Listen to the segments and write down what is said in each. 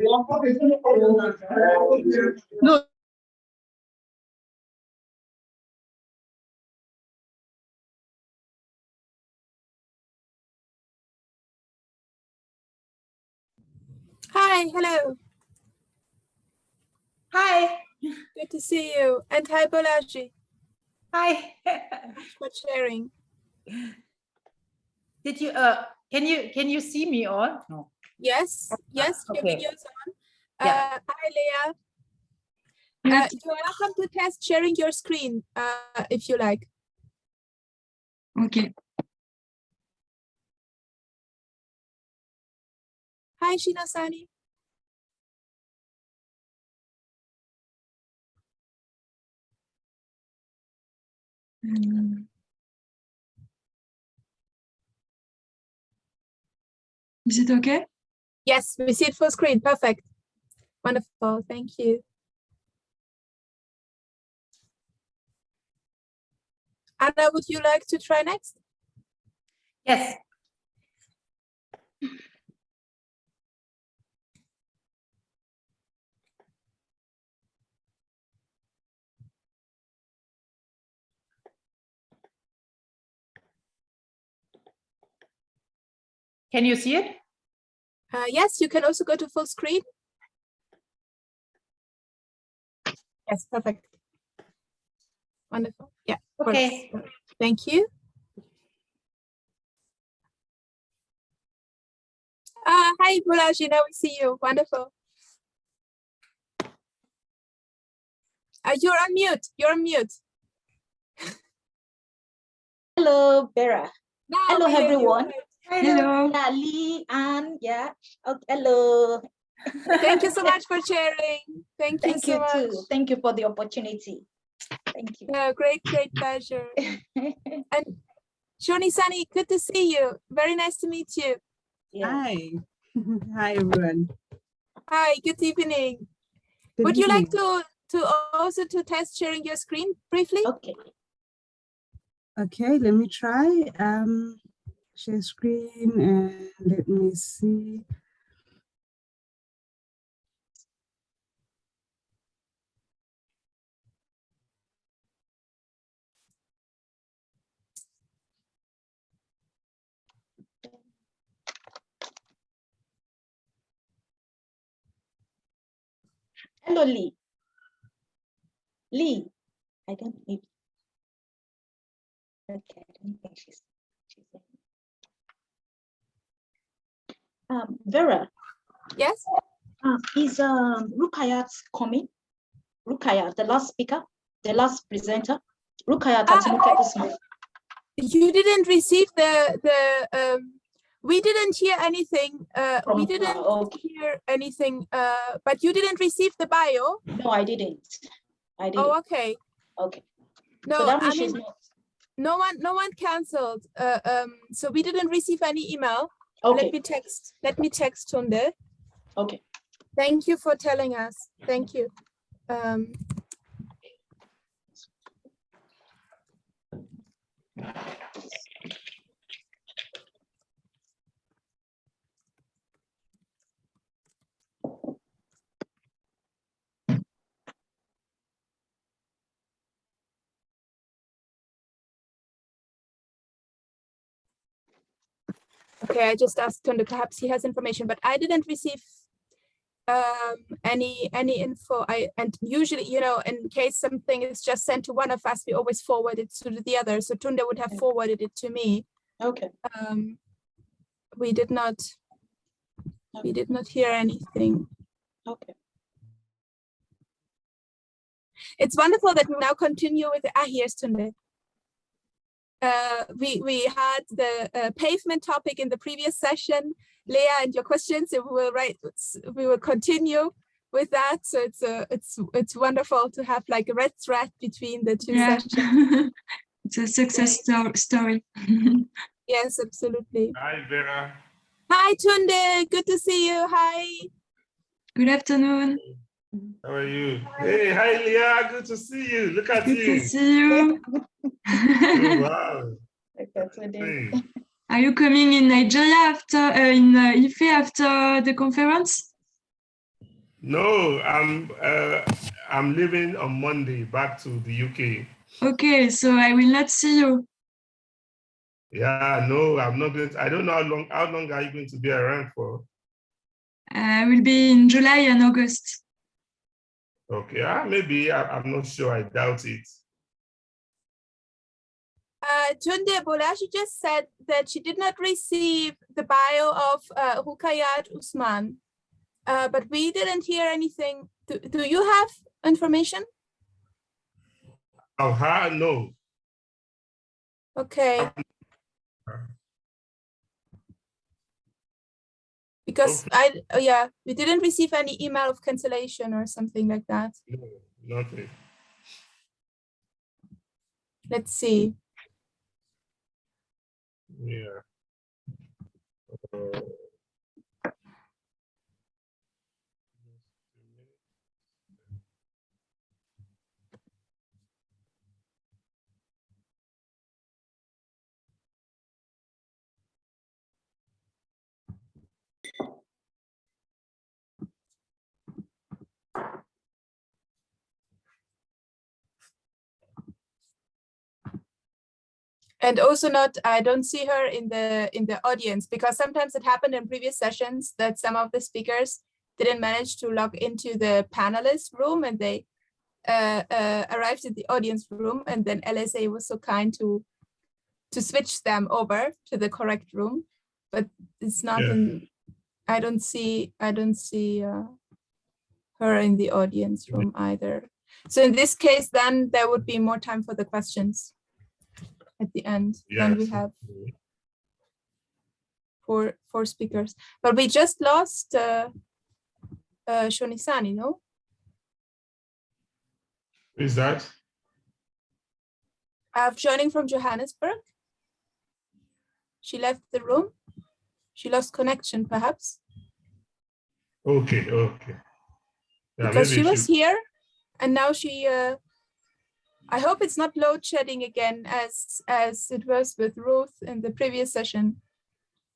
No. Hi, hello. Hi. Good to see you. And hi, Bolaji. Hi. Thanks for sharing. Did you can you see me all? No. Yes, yes, your okay. video's on. Yeah. Hi, Leah. Yes. You're welcome to test sharing your screen if you like. Okay. Hi, Shinasani. Is it okay? Yes, we see it full screen. Perfect. Wonderful. Thank you. Anna, would you like to try next? Yes. Can you see it? Yes, you can also go to full screen. Yes, perfect. Wonderful. Yeah. Okay. Works. Thank you. Hi, Bolaji. Now we see you. Wonderful. You're on mute. You're on mute. Hello, Vera. Now Hello, we hear you. everyone. Hello. Yeah, Lee, Anne, yeah. Okay, hello. Thank you so much for sharing. Thank you Thank so you much. too. Thank you for the opportunity. Thank you. Great pleasure. And Shoni Sani, good to see you. Very nice to meet you. Yeah. Hi. Hi, everyone. Hi, good evening. Good Would you like evening. to also to test sharing your screen briefly? Okay. Okay, let me try. Share screen and let me see. Hello, Lee. Lee, I don't need. Okay, I don't think she's Vera. Yes. Is Rukayat coming? Rukayat, the last speaker, the last presenter. Rukayat You didn't receive we didn't hear anything. We didn't hear anything. But you didn't receive the bio. No, I didn't. Oh, okay. Okay. No, so that means I mean, not... no one canceled. So we didn't receive any email. Okay. Let me text Tunde. Okay. Thank you for telling us. Thank you. Okay, I just asked Tunde, perhaps he has information, but I didn't receive any info. And usually, you know, in case something is just sent to one of us, we always forward it to the other. So Tunde would have forwarded it to me. Okay. We did not hear anything. Okay. It's wonderful that we now continue with here's Tunde. We had the pavement topic in the previous session, Leah, and your questions. So we will continue with that. So it's wonderful to have like a red thread between the two sessions. It's a success story. Yes, absolutely. Hi, Vera. Hi, Tunde. Good to see you. Hi. Good afternoon. How are you? Hey, hi, Leah. Good to see you. Look at Good you. to see you. Oh, wow. Are you coming in Nigeria after in Ife after the conference? No, I'm leaving on Monday back to the UK. Okay, so I will not see you. Yeah, no, I'm not going to, I don't know how long are you going to be around for? I will be in July and August. Okay, maybe, I'm not sure, I doubt it. Tunde Bolashi just said that she did not receive the bio of Ruqayyat Usman, but we didn't hear anything. Do you have information? Oh, no. Okay. Because Okay. we didn't receive any email of cancellation or something like that. No, nothing. Let's see. Yeah. And also I don't see her in the audience, because sometimes it happened in previous sessions that some of the speakers didn't manage to log into the panelist room, and they arrived in the audience room, and then LSA was so kind to switch them over to the correct room, but it's not in. I don't see her in the audience room either. So in this case, then there would be more time for the questions at the end. Then we have four speakers, but we just lost Shonisani, no? Is that? Joining from Johannesburg. She left the room. She lost connection, perhaps. Okay. Yeah, because she was here, and now she. I hope it's not load shedding again as it was with Ruth in the previous session,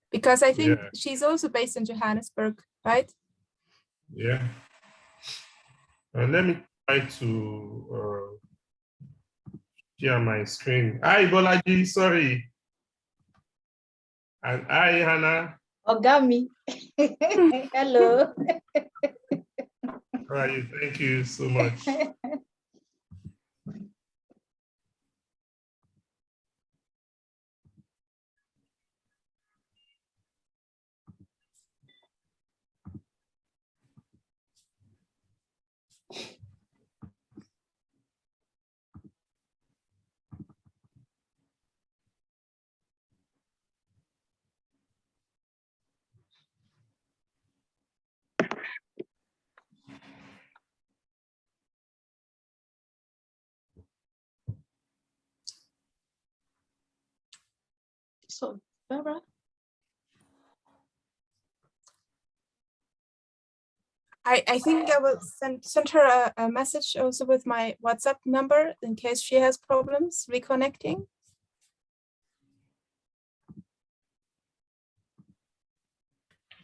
because I think she's also based in Johannesburg, right? Yeah. Let me try to share my screen. Hi, Bolaji, sorry. And hi, Hannah. Ogami. Hello. All right, thank you so much. So, Barbara? I think I will send her a message also with my WhatsApp number in case she has problems reconnecting.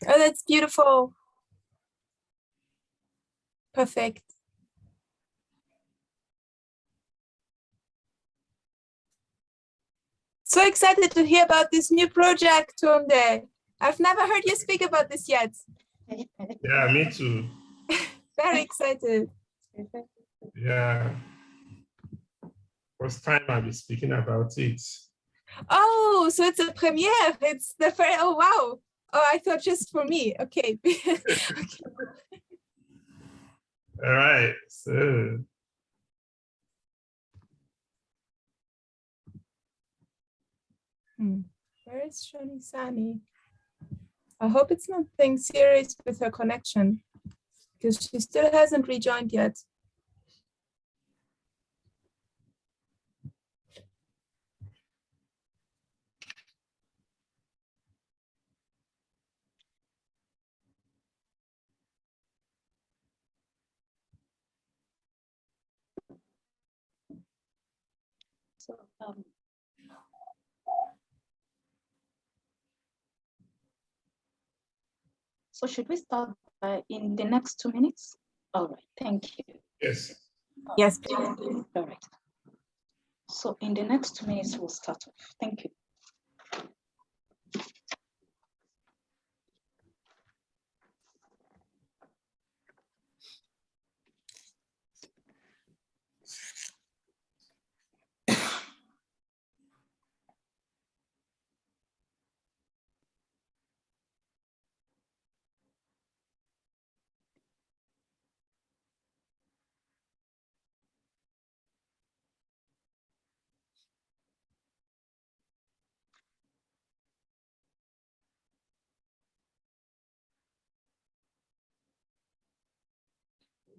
Oh, that's beautiful. Perfect. So excited to hear about this new project, Tunde. I've never heard you speak about this yet. Yeah, me too. Very excited. Yeah. First time I'll be speaking about it. Oh, so it's a premiere. It's the first, oh, wow. Oh, I thought just for me. Okay. Okay. All right, so. Where is Shonisani? I hope it's nothing serious with her connection, because she still hasn't rejoined yet. So should we start in the next 2 minutes? All right, thank you. Yes. Yes, please. All right. So in the next 2 minutes, we'll start off. Thank you.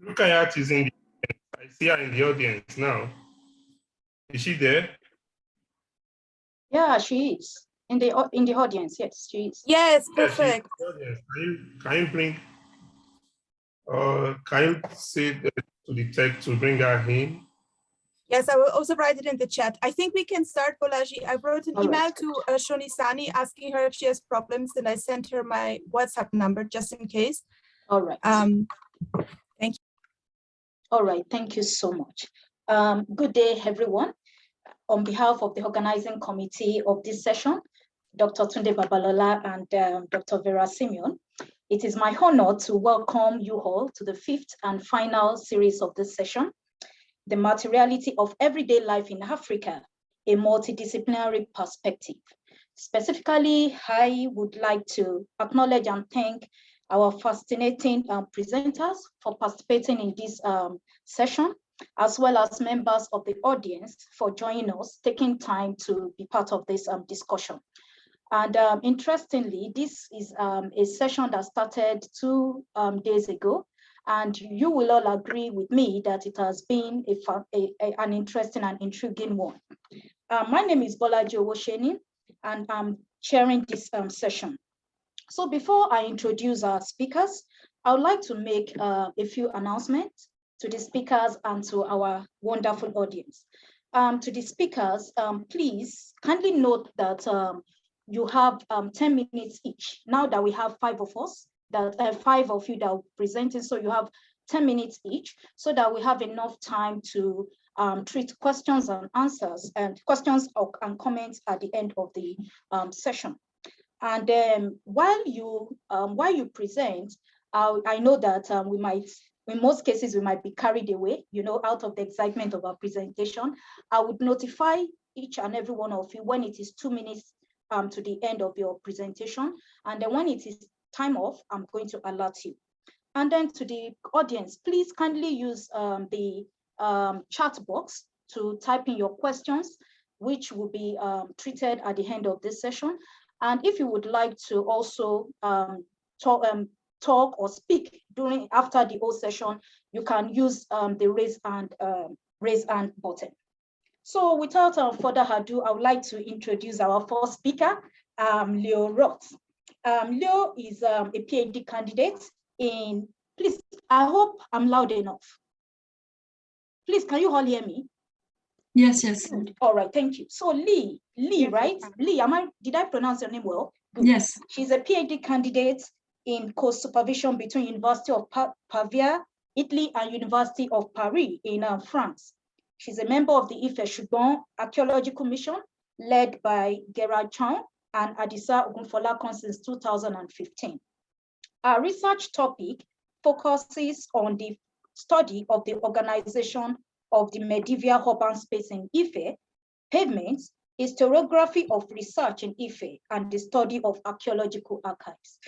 Rukayat is in the I see her in the audience now. Is she there? Yeah, she is in the audience. Yes, she is. Yes, Yeah, she's in perfect. the audience. Can you bring, can you say to the tech to bring her in? Yes, I will also write it in the chat. I think we can start, Bolaji. I wrote an All email right. to Shonisani asking her if she has problems, and I sent her my WhatsApp number just in case. All right. Thank you. All right, thank you so much. Good day, everyone. On behalf of the organizing committee of this session, Dr. Tunde Babalola and Dr. Vera Simeon, it is my honor to welcome you all to the 5th and final series of this session, The Materiality of Everyday Life in Africa, a Multidisciplinary Perspective. Specifically, I would like to acknowledge and thank our fascinating presenters for participating in this session, as well as members of the audience for joining us, taking time to be part of this discussion. And interestingly, this is a session that started 2 days ago, and you will all agree with me that it has been an interesting and intriguing one. My name is Bolaji Owosheni, and I'm chairing this session. So before I introduce our speakers, I would like to make a few announcements to the speakers and to our wonderful audience. To the speakers, please kindly note that you have 10 minutes each. Now that we have 5 of us, that 5 of you that are presenting, so you have 10 minutes each, so that we have enough time to treat questions and answers and questions and comments at the end of the session. And while you present, I know that we might, in most cases, we might be carried away, out of the excitement of our presentation. I would notify each and every one of you when it is 2 minutes to the end of your presentation. And then when it is time off, I'm going to alert you. And then to the audience, please kindly use the chat box to type in your questions, which will be treated at the end of this session. And if you would like to also talk or speak after the whole session, you can use the raise hand button. So without further ado, I would like to introduce our first speaker, Leo Roth. Leo is a PhD candidate in, please, I hope I'm loud enough. Please, can you all hear me? Yes, yes. Good. All right, thank you. So Lee, right? Lee, did I pronounce your name well? Good. Yes. She's a PhD candidate in co-supervision between University of Pavia, Italy, and University of Paris in France. She's a member of the Ife-Chubon Archaeological Mission, led by Gerard Chang and Adisa Ogunfolakon since 2015. Our research topic focuses on the study of the organization of the medieval urban space in Ife, Pigments, historiography of research in Ife, and the study of archaeological archives.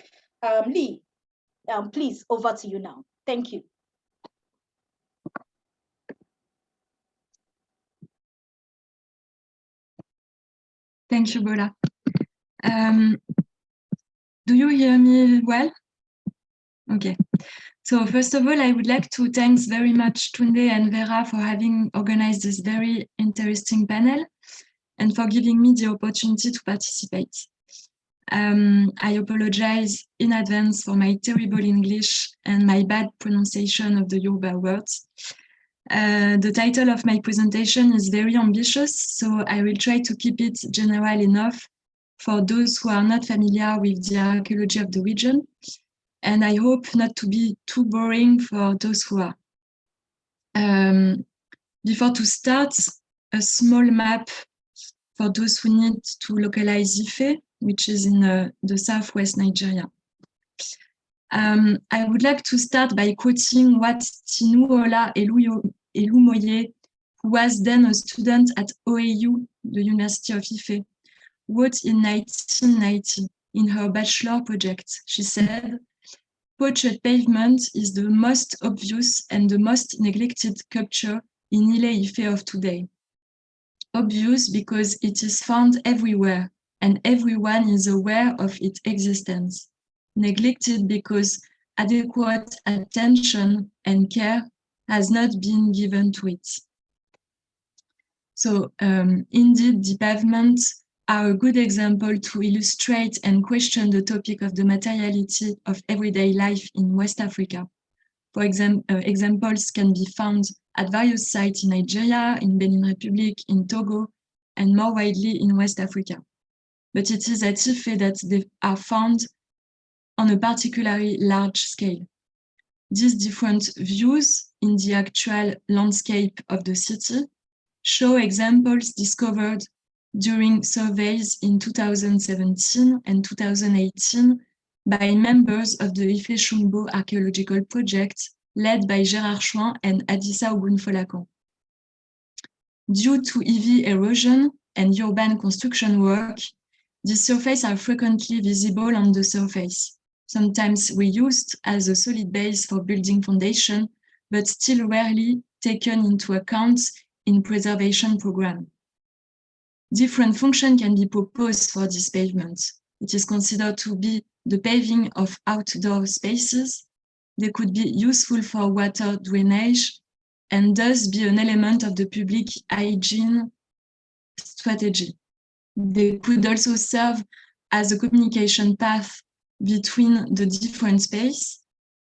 Lee, please, over to you now. Thank you. Thank you, Bola. Do you hear me well? Okay. So first of all, I would like to thank very much Tunde and Vera for having organized this very interesting panel and for giving me the opportunity to participate. I apologize in advance for my terrible English and my bad pronunciation of the Yoruba words. The title of my presentation is very ambitious, so I will try to keep it general enough for those who are not familiar with the archaeology of the region, and I hope not to be too boring for those who are. Before to start, a small map for those who need to localize Ife, which is in the southwest Nigeria. I would like to start by quoting what Tinuola Elumoye, who was then a student at OAU, the University of Ife, wrote in 1990 in her bachelor project. She said, "Poached pavement is the most obvious and the most neglected culture in Ile-Ife of today. Obvious because it is found everywhere and everyone is aware of its existence. Neglected because adequate attention and care has not been given to it." So indeed, the pavements are a good example to illustrate and question the topic of the materiality of everyday life in West Africa. For example, examples can be found at various sites in Nigeria, in Benin Republic, in Togo, and more widely in West Africa. But it is at Ife that they are found on a particularly large scale. These different views in the actual landscape of the city show examples discovered during surveys in 2017 and 2018 by members of the Ife Shumbo Archaeological project led by Gérard Chouin and Adissa Ogunfolakan. Due to heavy erosion and urban construction work, these surfaces are frequently visible on the surface, sometimes reused as a solid base for building foundation, but still rarely taken into account in preservation program. Different function can be proposed for this pavement. It is considered to be the paving of outdoor spaces. They could be useful for water drainage and thus be an element of the public hygiene strategy. They could also serve as a communication path between the different space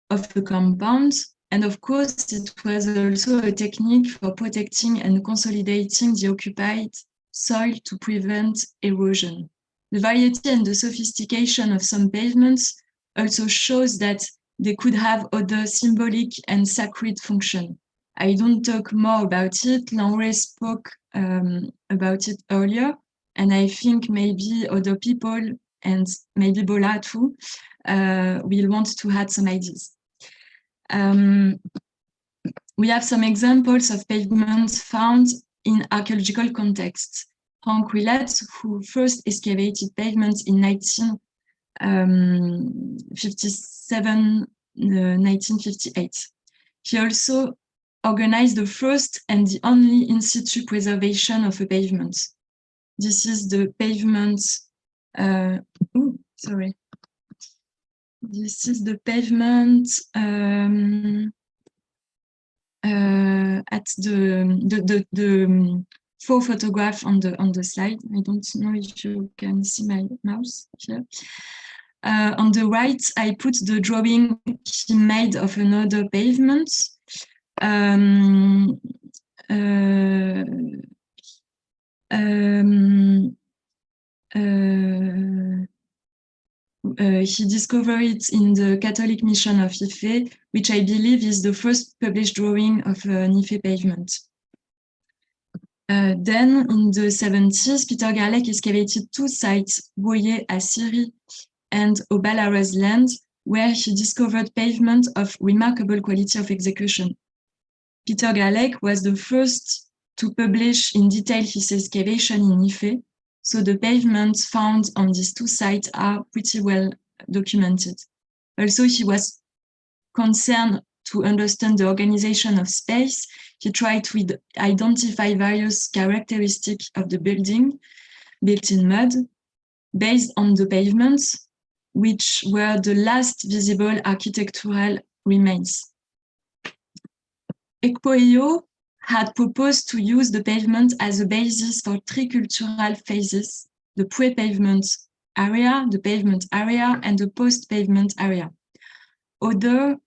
of the compound. And of course, it was also a technique for protecting and consolidating the occupied soil to prevent erosion. The variety and the sophistication of some pavements also shows that they could have other symbolic and sacred function. I don't talk more about it. Lanre spoke about it earlier, and I think maybe other people and maybe Bola too will want to add some ideas. We have some examples of pavements found in archaeological contexts. Frank Willett, who first excavated pavements in 1958. He also organized the first and the only in situ preservation of a pavement. This is the pavement, This is the pavement at the four photograph on the slide. I don't know if you can see my mouse here. On the right, I put the drawing he made of another pavement. He discovered it in the Catholic Mission of Ife, which I believe is the first published drawing of an Ife pavement. Then, in the 70s, Peter Garlek excavated two sites, Boye Asiri and Obalara's land, where he discovered pavement of remarkable quality of execution. Peter Garlek was the first to publish in detail his excavation in Ife, so the pavements found on these two sites are pretty well documented. Also, he was concerned to understand the organization of space. He tried to identify various characteristics of the building built in mud based on the pavements, which were the last visible architectural remains. Ekpoyo had proposed to use the pavement as a basis for three cultural phases: the pre-pavement area, the pavement area, and the post-pavement area. Others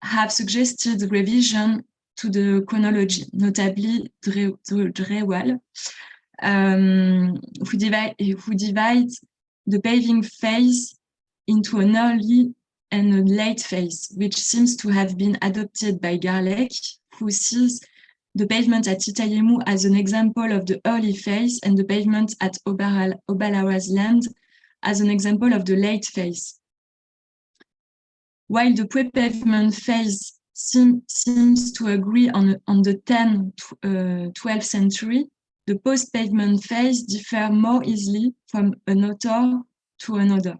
have suggested revision to the chronology, notably Drewal, who divide the paving phase into an early and a late phase, which seems to have been adopted by Garlick, who sees the pavement at Itayemu as an example of the early phase and the pavement at Obalara's land as an example of the late phase. While the pre-pavement phase seems to agree on the 10th-12th century, the post-pavement phase differs more easily from an author to another.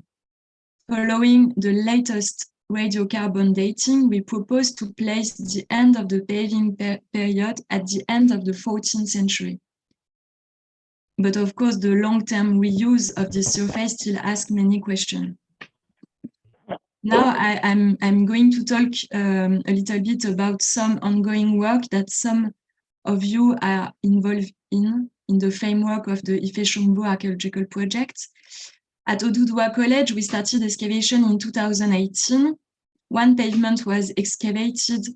Following the latest radiocarbon dating, we propose to place the end of the paving period at the end of the 14th century. But of course, the long-term reuse of this surface still asks many questions. Now I'm going to talk a little bit about some ongoing work that some of you are involved in the framework of the Ife-Shombo Archaeological Project. At Oduduwa College, we started excavation in 2018. One pavement was excavated,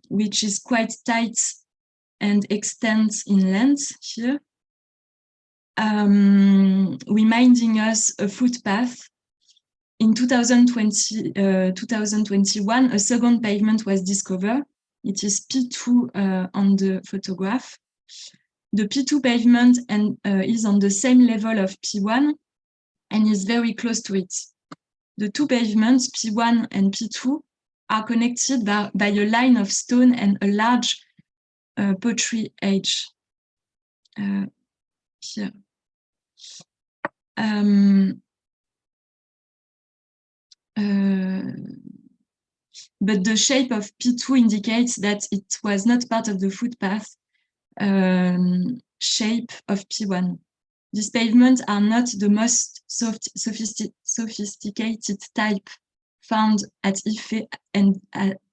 which is quite tight and extends in length here, reminding us a footpath. In 2021, a second pavement was discovered. It is P2 on the photograph. The P2 pavement is on the same level of P1 and is very close to it. The two pavements, P1 and P2, are connected by a line of stone and a large pottery edge here. But the shape of P2 indicates that it was not part of the footpath shape of P1. These pavements are not the most sophisticated type found at Ife and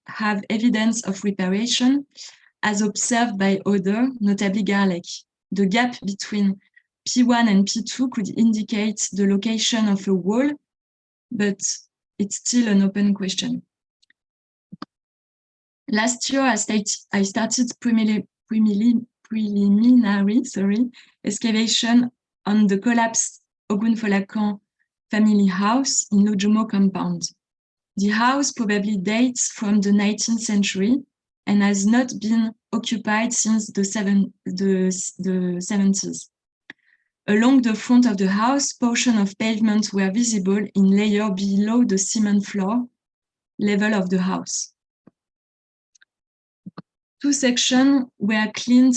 have evidence of reparation, as observed by others, notably Garlick. The gap between P1 and P2 could indicate the location of a wall, but it's still an open question. Last year, I started preliminary excavation on the collapsed Ogunfolakan family house in Lojomo compound. The house probably dates from the 19th century and has not been occupied since the 70s. Along the front of the house, portions of pavement were visible in layer below the cement floor level of the house. Two sections were cleaned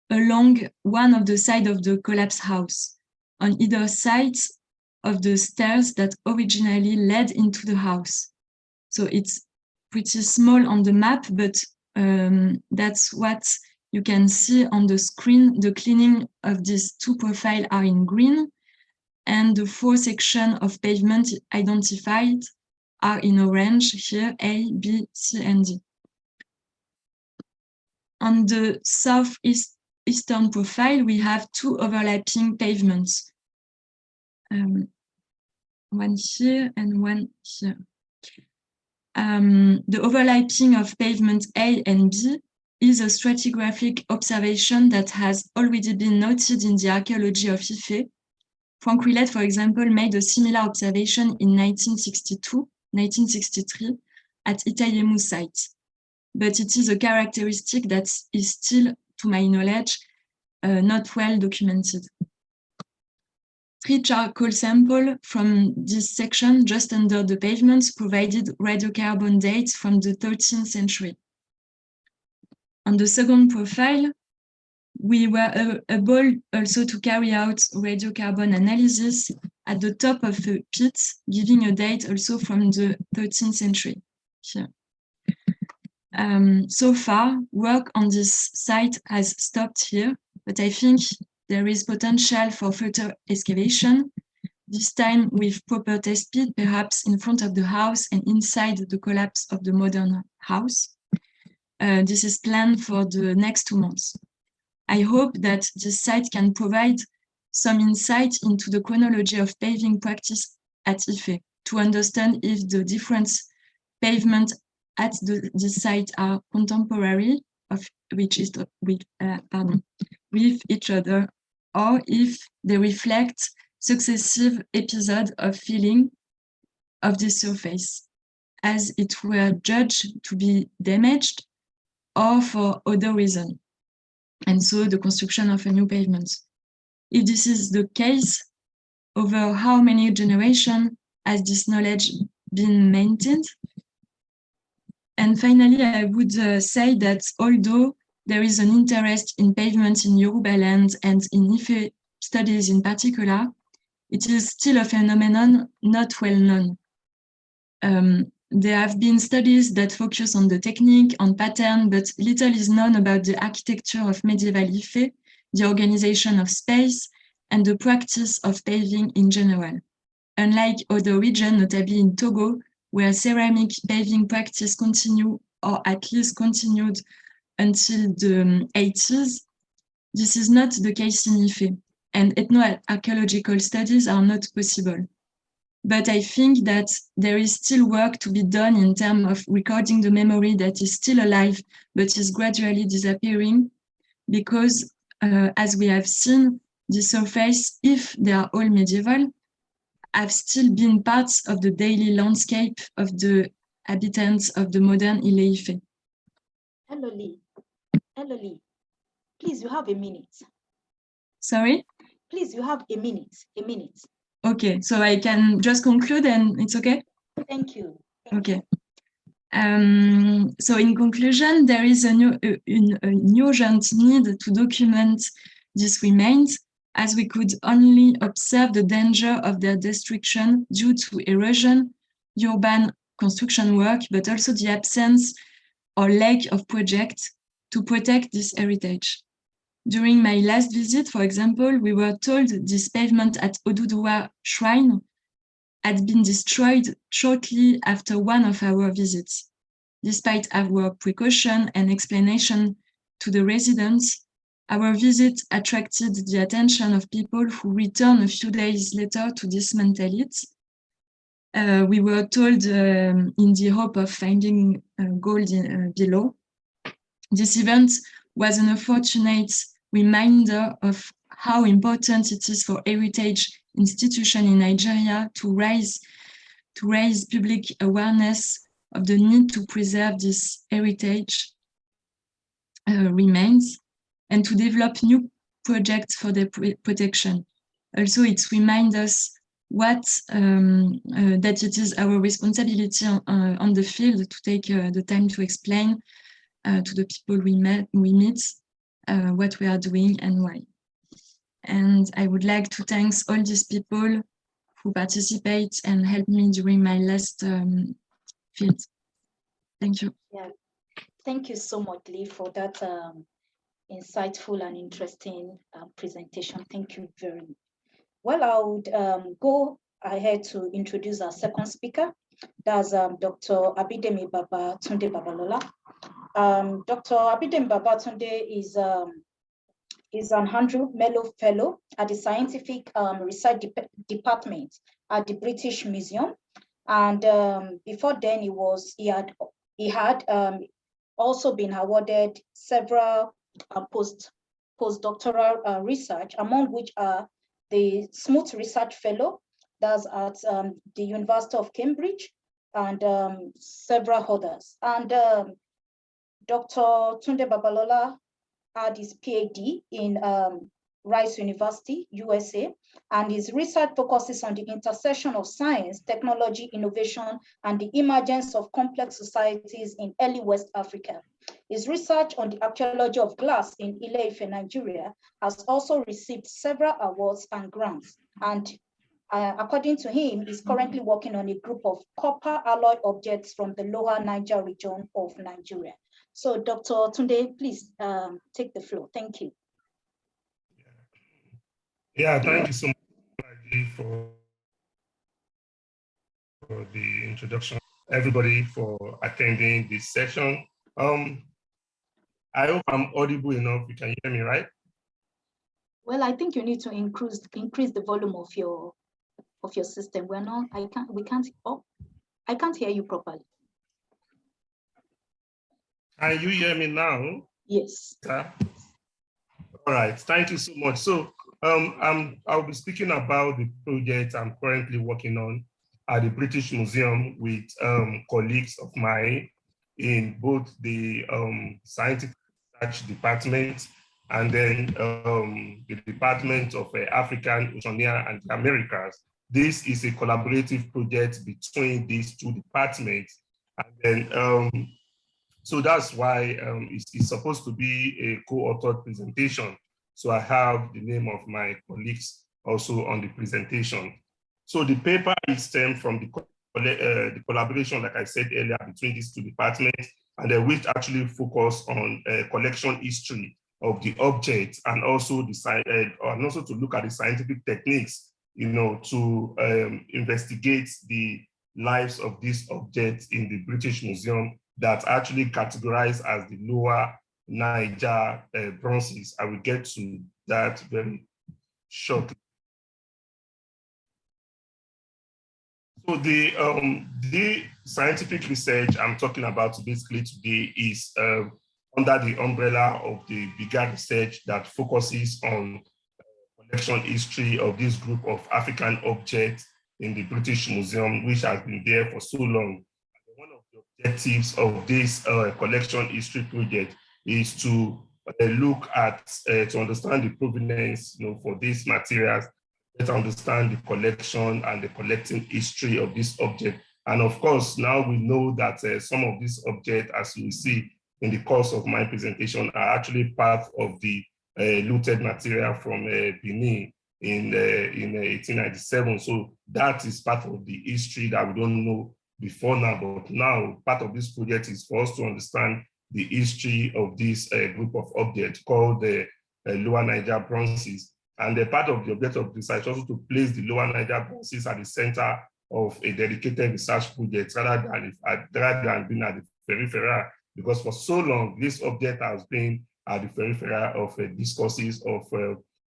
along one of the sides of the collapsed house, on either side of the stairs that originally led into the house. So it's pretty small on the map, but that's what you can see on the screen. The cleaning of these two profiles are in green, and the four sections of pavement identified are in orange here, A, B, C, and D. On the southeastern profile, we have two overlapping pavements, one here and one here. The overlapping of pavement A and B is a stratigraphic observation that has already been noted in the archaeology of Ife. Frank Willett, for example, made a similar observation in 1963 at Itayemu site. But it is a characteristic that is still, to my knowledge, not well documented. 3 charcoal samples from this section just under the pavements provided radiocarbon dates from the 13th century. On the second profile, we were able also to carry out radiocarbon analysis at the top of a pit, giving a date also from the 13th century. Here. So far, work on this site has stopped here, but I think there is potential for further excavation, this time with proper test pit, perhaps in front of the house and inside the collapse of the modern house. This is planned for the next 2 months. I hope that this site can provide some insight into the chronology of paving practice at Ife to understand if the different pavements at this site are contemporary with each other, or if they reflect successive episodes of filling of this surface, as it were judged to be damaged or for other reason, and so the construction of a new pavement. If this is the case, over how many generations has this knowledge been maintained? And finally, I would say that although there is an interest in pavements in Yoruba land and in Ife studies in particular, it is still a phenomenon not well known. There have been studies that focus on the technique, on pattern, but little is known about the architecture of medieval Ife, the organization of space, and the practice of paving in general. Unlike other regions, notably in Togo, where ceramic paving practice continued, or at least continued until the 80s, this is not the case in Ife, and ethno-archaeological studies are not possible. But I think that there is still work to be done in terms of recording the memory that is still alive, but is gradually disappearing, because as we have seen, the surface, if they are all medieval, have still been parts of the daily landscape of the inhabitants of the modern Ile-Ife. Hello, Lee. Hello, Lee. Please, you have a minute. Sorry? Please, you have a minute. A minute. Okay, so I can just conclude and it's okay? Thank you. Okay. So in conclusion, there is an urgent need to document these remains, as we could only observe the danger of their destruction due to erosion, urban construction work, but also the absence or lack of projects to protect this heritage. During my last visit, for example, we were told this pavement at Oduduwa Shrine had been destroyed shortly after one of our visits. Despite our precaution and explanation to the residents, our visit attracted the attention of people who returned a few days later to dismantle it. We were told in the hope of finding gold below. This event was an unfortunate reminder of how important it is for heritage institutions in Nigeria to raise public awareness of the need to preserve this heritage remains and to develop new projects for their protection. Also, it reminds us that it is our responsibility on the field to take the time to explain to the people we meet what we are doing and why. And I would like to thank all these people who participate and helped me during my last field. Thank you. Yeah, thank you so much, Lee, for that insightful and interesting presentation. Thank you very much. Well, I would go ahead to introduce our second speaker. That's Dr. Abidemi Babatunde Babalola. Dr. Abidemi Babatunde is an Andrew Mellor Fellow at the Scientific Research Department at the British Museum. And before then, he had also been awarded several postdoctoral research, among which are the Smoot Research Fellow, that's at the University of Cambridge, and several others. And Dr. Tunde Babalola had his PhD in Rice University, USA, and his research focuses on the intersection of science, technology, innovation, and the emergence of complex societies in early West Africa. His research on the archaeology of glass in Ile-Ife, Nigeria, has also received several awards and grants. And according to him, he's currently working on a group of copper alloy objects from the Lower Niger region of Nigeria. So Dr. Tunde, please take the floor. Thank you. Yeah, thank you so much for the introduction. Everybody for attending this session. I hope I'm audible enough. You can hear me, right? Well, I think you need to increase the volume of your system. I can't hear you properly. Can you hear me now? Yes. All right, thank you so much. So I'll be speaking about the project I'm currently working on. at the British Museum with colleagues of mine in both the scientific research department and then the Department of African, Oceania, and the Americas. This is a collaborative project between these two departments. And then, so that's why it's supposed to be a co-authored presentation. So I have the name of my colleagues also on the presentation. So the paper is stemmed from the collaboration, like I said earlier, between these two departments, and which actually focus on collection history of the object, and also to look at the scientific techniques, to investigate the lives of these objects in the British Museum that actually categorized as the Lower Niger bronzes. I will get to that very shortly. So the scientific research I'm talking about basically today is under the umbrella of the bigger research that focuses on collection history of this group of African objects in the British Museum, which has been there for so long. One of the objectives of this collection history project is to look at, to understand the provenance for these materials, to understand the collection and the collecting history of this object. And of course, now we know that some of these objects, as you will see in the course of my presentation, are actually part of the looted material from Benin in 1897. So that is part of the history that we don't know before now, but now part of this project is for us to understand the history of this group of objects called the Lower Niger bronzes. And the part of the objective of research also to place the Lower Niger bronzes at the center of a dedicated research project rather than being at the periphery, because for so long, this object has been at the periphery of discourses of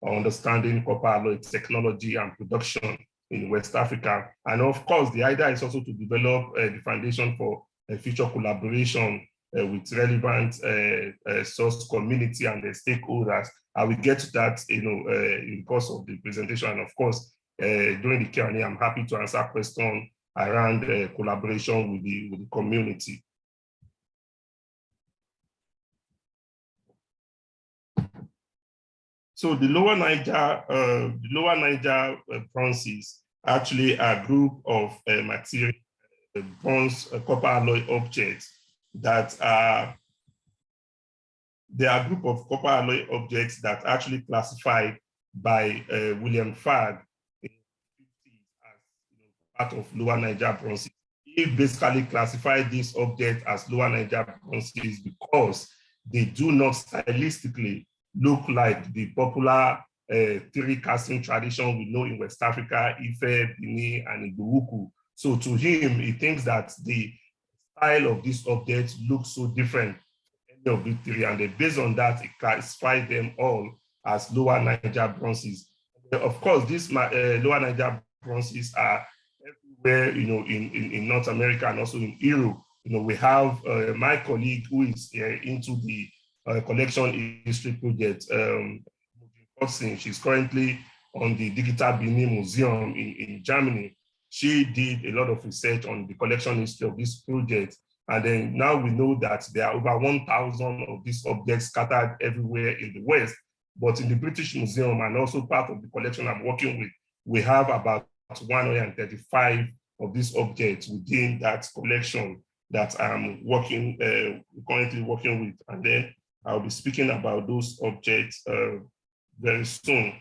understanding copper alloy technology and production in West Africa. And of course, the idea is also to develop the foundation for future collaboration with relevant source community and the stakeholders. I will get to that, in the course of the presentation. And of course, during the Q&A, I'm happy to answer questions around collaboration with the community. So the Lower Niger bronzes actually are a group of material bronze copper alloy objects that they are a group of copper alloy objects that actually classified by William Fagg in the 50s as part of Lower Niger bronzes. He basically classified these objects as Lower Niger bronzes because they do not stylistically look like the popular three casting tradition we know in West Africa, Ife, Benin, and Igbo-Ukwu. So to him, he thinks that the style of these objects looks so different from any of the three, and based on that, he classified them all as Lower Niger bronzes. Of course, these Lower Niger bronzes are everywhere, in North America and also in Europe. We have my colleague who is into the collection history project. She's currently on the Digital Benin Museum in Germany. She did a lot of research on the collection history of this project. And then now we know that there are over 1,000 of these objects scattered everywhere in the West. But in the British Museum and also part of the collection I'm working with, we have about 135 of these objects within that collection that I'm currently working with. And then I'll be speaking about those objects very soon.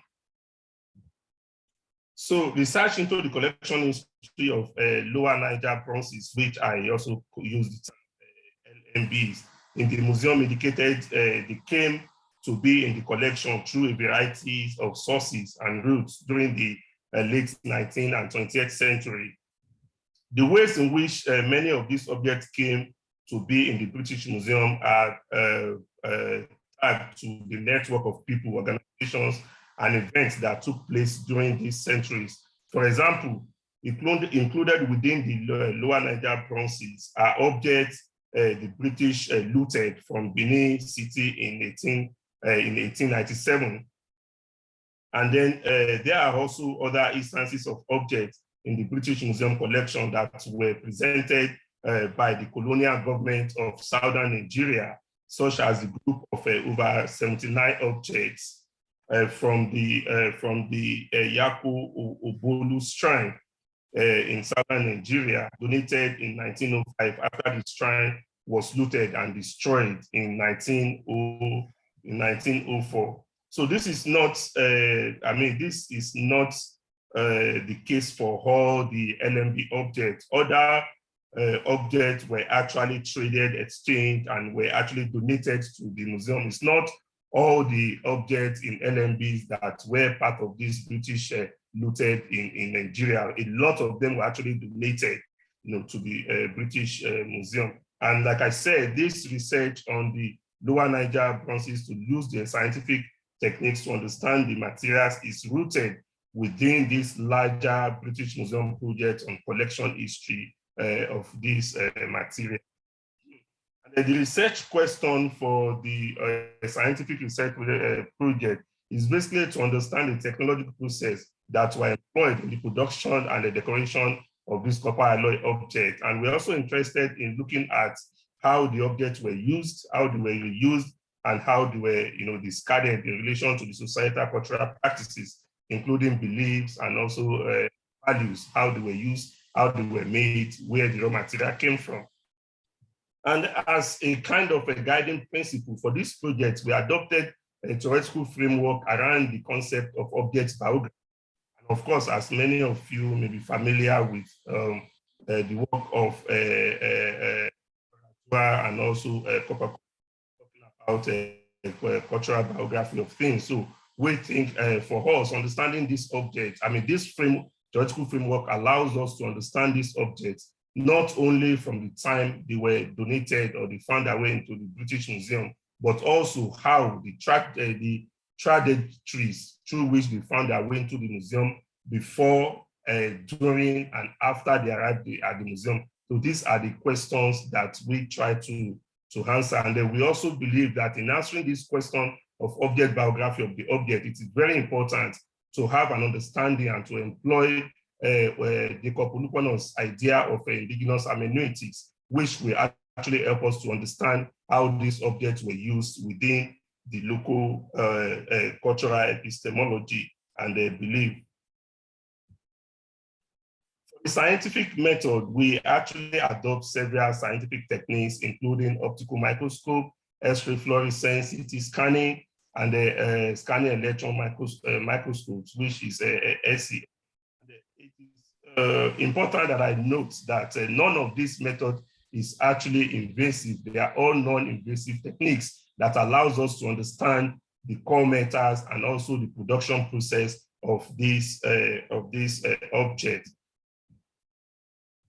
So research into the collection history of Lower Niger bronzes, which I also use the term LNBs, in the museum indicated they came to be in the collection through a variety of sources and routes during the late 19th and 20th century. The ways in which many of these objects came to be in the British Museum are tagged to the network of people, organizations, and events that took place during these centuries. For example, included within the Lower Niger bronzes are objects the British looted from Benin City in 1897. And then there are also other instances of objects in the British Museum collection that were presented by the colonial government of southern Nigeria, such as the group of over 79 objects from the Yaku Obolu shrine in southern Nigeria, donated in 1905 after the shrine was looted and destroyed in 1904. So this is not, this is not the case for all the LMB objects. Other objects were actually traded, exchanged, and were actually donated to the museum. It's not all the objects in LMBs that were part of this British looted in Nigeria. A lot of them were actually donated, to the British Museum. And like I said, this research on the Lower Niger bronzes to use the scientific techniques to understand the materials is rooted within this larger British Museum project on collection history of this material. And the research question for the scientific research project is basically to understand the technological process that were employed in the production and the decoration of this copper alloy object. And we're also interested in looking at how the objects were used, how they were reused, and how they were discarded in relation to the societal cultural practices, including beliefs and also values, how they were used, how they were made, where the raw material came from. And as a kind of a guiding principle for this project, we adopted a theoretical framework around the concept of object biography. And of course, as many of you may be familiar with the work of and also talking about cultural biography of things. So we think for us, understanding this object, this theoretical framework allows us to understand these objects not only from the time they were donated or they found their way into the British Museum, but also how the trajectories through which they found their way into the museum before, during, and after they arrived at the museum. So these are the questions that we try to answer. And then we also believe that in answering this question of object biography of the object, it is very important to have an understanding and to employ the Kopulukono's idea of indigenous hermeneutics, which will actually help us to understand how these objects were used within the local cultural epistemology and belief. For the scientific method, we actually adopt several scientific techniques, including optical microscope, X-ray fluorescence, CT scanning, and the scanning electron microscopes, which is SE. It is important that I note that none of these methods is actually invasive. They are all non-invasive techniques that allows us to understand the core metals and also the production process of this object.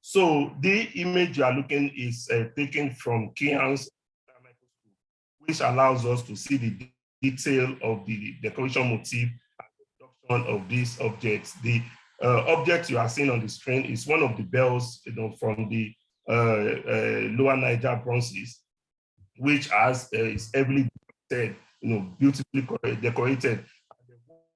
So the image you are looking is taken from Kehan's microscope, which allows us to see the detail of the decoration motif and the production of these objects. The object you are seeing on the screen is one of the bells, from the Lower Niger bronzes, which is heavily decorated, beautifully decorated.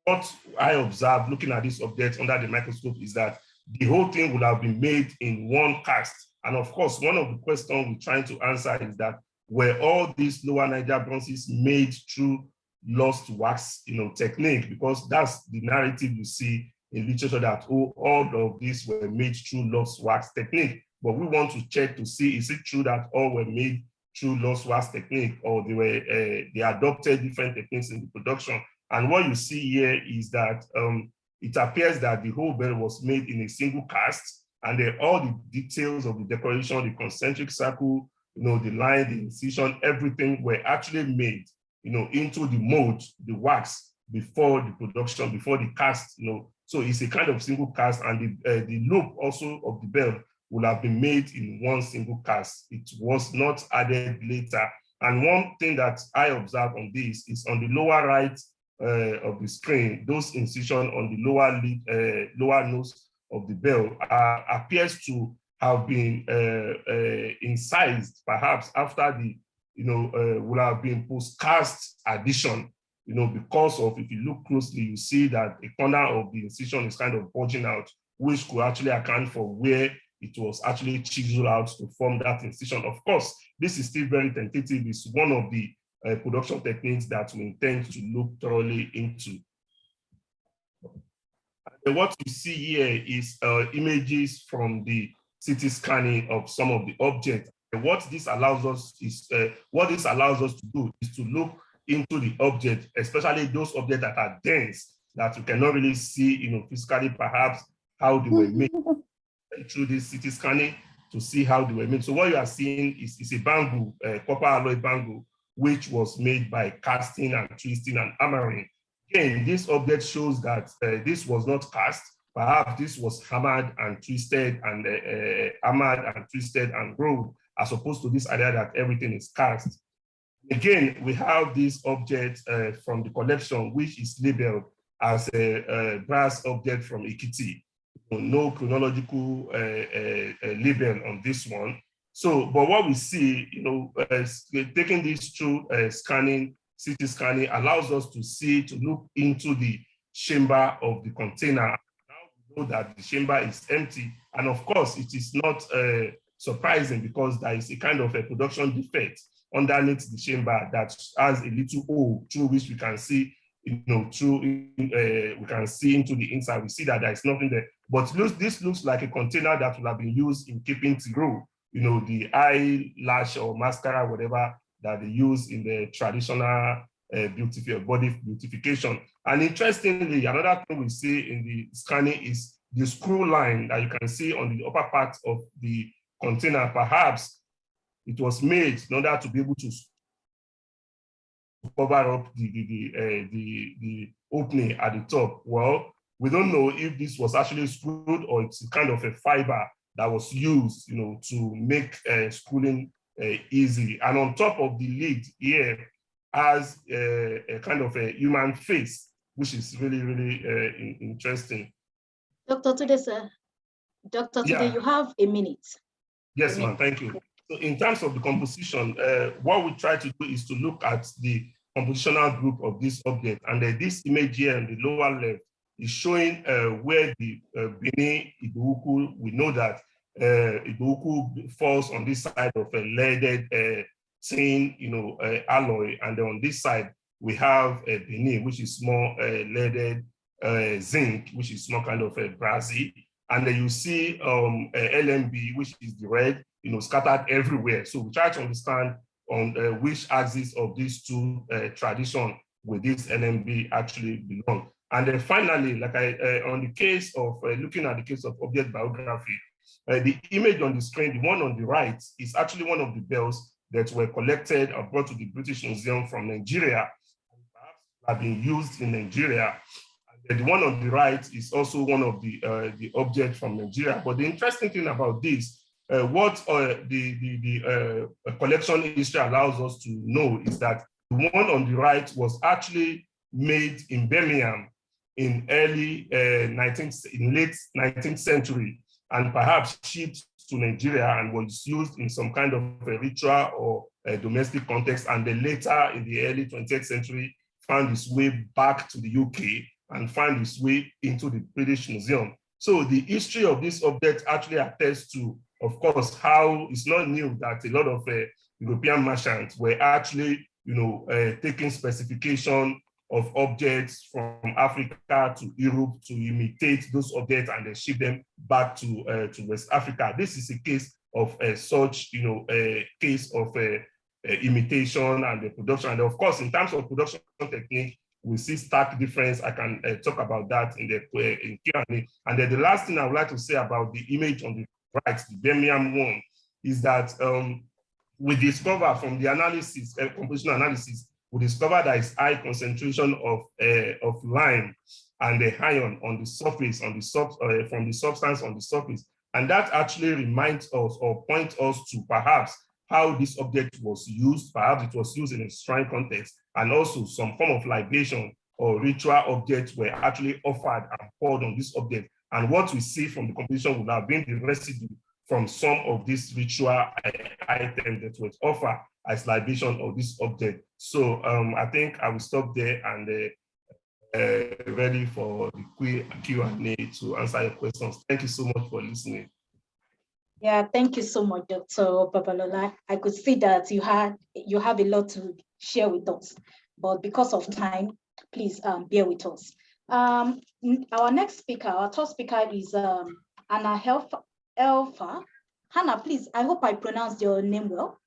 What I observed looking at this object under the microscope is that the whole thing would have been made in one cast. And of course, one of the questions we're trying to answer is that were all these Lower Niger bronzes made through lost wax, technique? Because that's the narrative you see in literature, that all of these were made through lost wax technique. But we want to check to see, is it true that all were made through lost wax technique, or they adopted different techniques in the production? And what you see here is that it appears that the whole bell was made in a single cast, and all the details of the decoration, the concentric circle, the line, the incision, everything were actually made, into the mold, the wax, before the production, before the cast, So it's a kind of single cast, and the loop also of the bell will have been made in one single cast. It was not added later. And one thing that I observed on this is on the lower right of the screen, those incisions on the lower nose of the bell appears to have been incised, perhaps after the, will have been post-cast addition, because of, if you look closely, you see that a corner of the incision is kind of bulging out, which could actually account for where it was actually chiseled out to form that incision. Of course, this is still very tentative. It's one of the production techniques that we intend to look thoroughly into. And what you see here is images from the CT scanning of some of the objects. And what this allows us to do is to look into the object, especially those objects that are dense, that you cannot really see, physically, perhaps how they were made through this CT scanning to see how they were made. So what you are seeing is a bangle, copper alloy bangle, which was made by casting and twisting and hammering. Again, this object shows that this was not cast. Perhaps this was hammered and twisted and rolled, as opposed to this idea that everything is cast. Again, we have this object from the collection, which is labeled as a brass object from Ekiti. No chronological label on this one. So, but what we see, taking this through scanning, CT scanning allows us to see, to look into the chamber of the container. Now we know that the chamber is empty. And of course, it is not surprising because there is a kind of a production defect underneath the chamber that has a little hole through which we can see, we can see into the inside. We see that there is nothing there. But this looks like a container that will have been used in keeping tiro, the eyelash or mascara, whatever that they use in the traditional body beautification. And interestingly, another thing we see in the scanning is the screw line that you can see on the upper part of the container. Perhaps it was made in order to be able to cover up the opening at the top. Well, we don't know if this was actually screwed or it's kind of a fiber that was used, to make screwing easy. And on top of the lid here has a kind of a human face, which is really, really interesting. Dr. Tunde, sir. Dr. Tunde, you have a minute. Yes, ma'am, thank you. So in terms of the composition, what we try to do is to look at the compositional group of this object. And this image here on the lower left is showing where the Benin Ibuku, we know that Ibuku falls on this side of a leaded tin, alloy. And then on this side, we have a Benin, which is more leaded zinc, which is more kind of a brassy. And then you see LMB, which is the red, scattered everywhere. So we try to understand on which axis of these two traditions will this LMB actually belong. And then finally, like on the case of looking at the case of object biography, the image on the screen, the one on the right, is actually one of the bells that were collected and brought to the British Museum from Nigeria, and perhaps have been used in Nigeria. And the one on the right is also one of the objects from Nigeria. But the interesting thing about this, what the collection history allows us to know is that the one on the right was actually made in Birmingham in late 19th century, and perhaps shipped to Nigeria and was used in some kind of a ritual or a domestic context, and then later in the early 20th century found its way back to the UK and found its way into the British Museum. So the history of this object actually attests to, of course, how it's not new that a lot of European merchants were actually, taking specification of objects from Africa to Europe to imitate those objects and then ship them back to West Africa. This is a case of such, a case of imitation and the production. And of course, in terms of production technique, we see stark difference. I can talk about that in Q&A. And then the last thing I would like to say about the image on the right, the Birmingham one, is that we discover from the analysis, compositional analysis, we discover there is high concentration of lime and the iron on the surface, from the substance on the surface. And that actually reminds us or points us to perhaps how this object was used. Perhaps it was used in a shrine context, and also some form of libation or ritual objects were actually offered and poured on this object. And what we see from the composition would have been the residue from some of these ritual items that was offered as libation of this object. So I think I will stop there and ready for the Q&A to answer your questions. Thank you so much for listening. Yeah, thank you so much, Dr. Babalola. I could see that you have a lot to share with us, but because of time, please bear with us. Our next speaker, our top speaker is Anna Helfer. Hannah, please, I hope I pronounced your name well.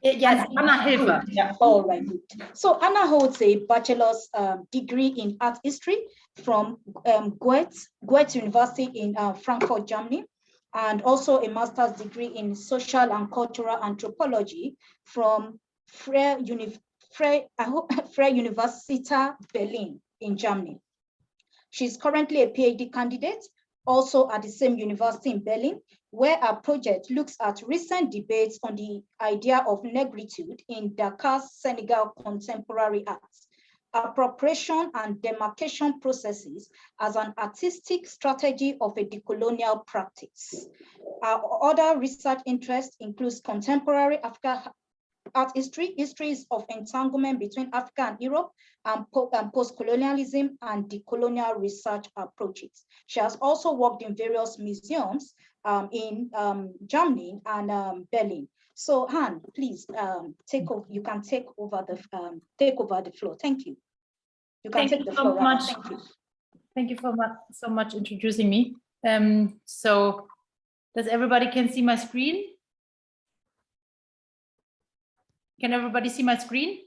Yes, Anna Helfer. Yeah. All right, good. So Anna holds a bachelor's degree in art history from Goethe University in Frankfurt, Germany, and also a master's degree in social and cultural anthropology from Freie Universität Berlin in Germany. She's currently a PhD candidate, also at the same university in Berlin, where our project looks at recent debates on the idea of negritude in Dakar's Senegal contemporary art, appropriation and demarcation processes as an artistic strategy of a decolonial practice. Our other research interest includes contemporary Africa art history, histories of entanglement between Africa and Europe, and post-colonialism and decolonial research approaches. She has also worked in various museums in Germany and Berlin. So, Han, please take over. You can take over the floor. Thank you. You can take the floor. Thank you. Thank you so much introducing me. So, does everybody can see my screen? Can everybody see my screen?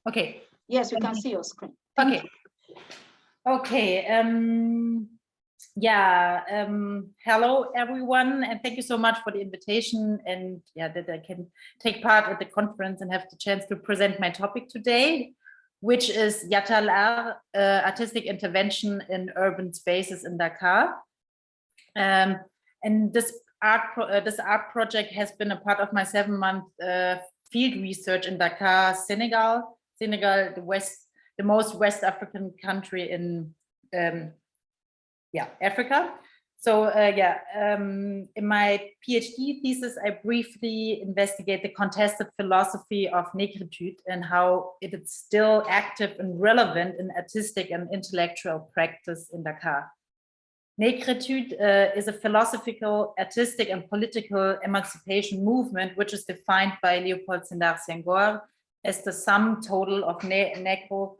Okay. Yes, we can see your screen. Okay. Okay. Hello everyone, and thank you so much for the invitation, and that I can take part at the conference and have the chance to present my topic today, which is Yatalar, artistic intervention in urban spaces in Dakar. And this art project has been a part of my 7-month field research in Dakar, Senegal, the most West African country in Africa. So in my PhD thesis, I briefly investigate the contested philosophy of negritude and how it is still active and relevant in artistic and intellectual practice in Dakar. Negritude is a philosophical, artistic, and political emancipation movement, which is defined by Leopold Sédar Senghor as the sum total of Negro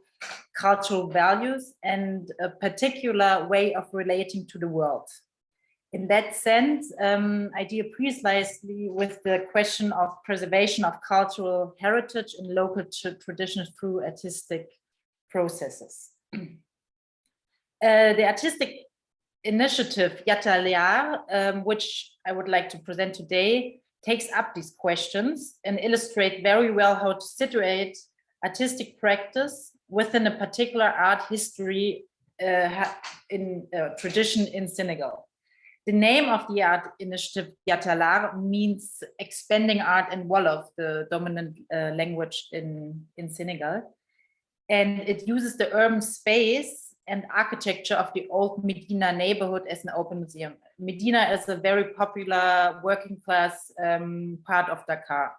cultural values and a particular way of relating to the world. In that sense, I deal precisely with the question of preservation of cultural heritage and local traditions through artistic processes. The artistic initiative Yatalar, which I would like to present today, takes up these questions and illustrates very well how to situate artistic practice within a particular art history in tradition in Senegal. The name of the art initiative Yatalar means expanding art in Wolof, the dominant language in Senegal. And it uses the urban space and architecture of the old Medina neighborhood as an open museum. Medina is a very popular working class part of Dakar.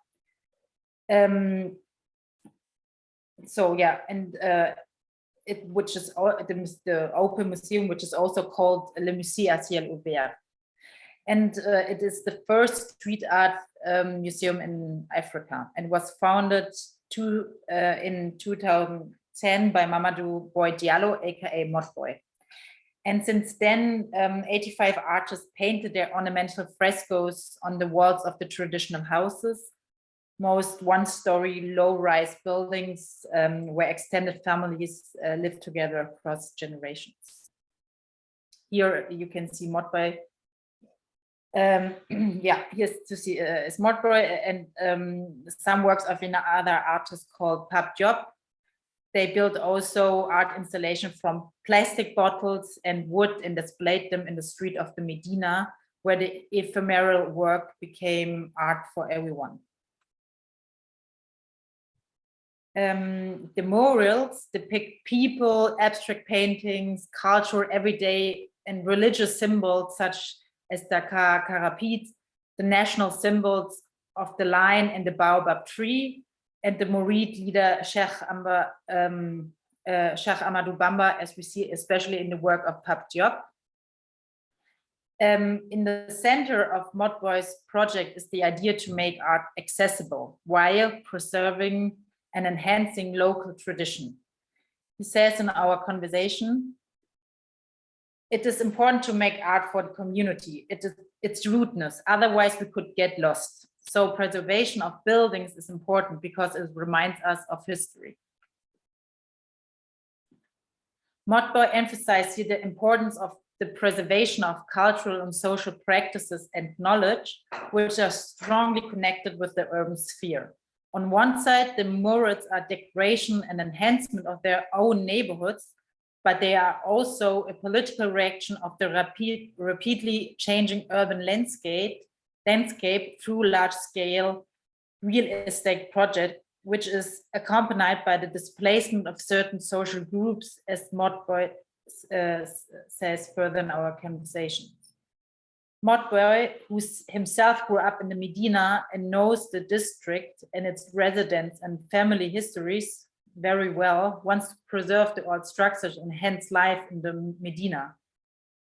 Which is the open museum, which is also called Le Musée à ciel ouvert. And it is the first street art museum in Africa and was founded in 2010 by Mamadou Boy Diallo, aka Modboy. And since then, 85 artists painted their ornamental frescoes on the walls of the traditional houses, most one-story low-rise buildings where extended families live together across generations. Here you can see Modboy. Here's to see is Modboy and some works of another artist called Pape Diop. They built also art installation from plastic bottles and wood and displayed them in the street of the Medina, where the ephemeral work became art for everyone. The murals depict people, abstract paintings, cultural, everyday, and religious symbols such as Dakar Karapit, the national symbols of the lion and the baobab tree, and the Murid leader Sheikh Amba Cheikh Amadou Bamba, as we see especially in the work of Pape Diop. In the center of Motboy's project is the idea to make art accessible while preserving and enhancing local tradition. He says in our conversation, it is important to make art for the community, its rootness, otherwise we could get lost. So preservation of buildings is important because it reminds us of history. Motboy emphasized here the importance of the preservation of cultural and social practices and knowledge, which are strongly connected with the urban sphere. On one side, the murals are decoration and enhancement of their own neighborhoods, but they are also a political reaction of the rapidly changing urban landscape through large-scale real estate project, which is accompanied by the displacement of certain social groups, as Motboy says further in our conversation. Motboy, who himself grew up in the Medina and knows the district and its residents and family histories very well, wants to preserve the old structures and hence life in the Medina.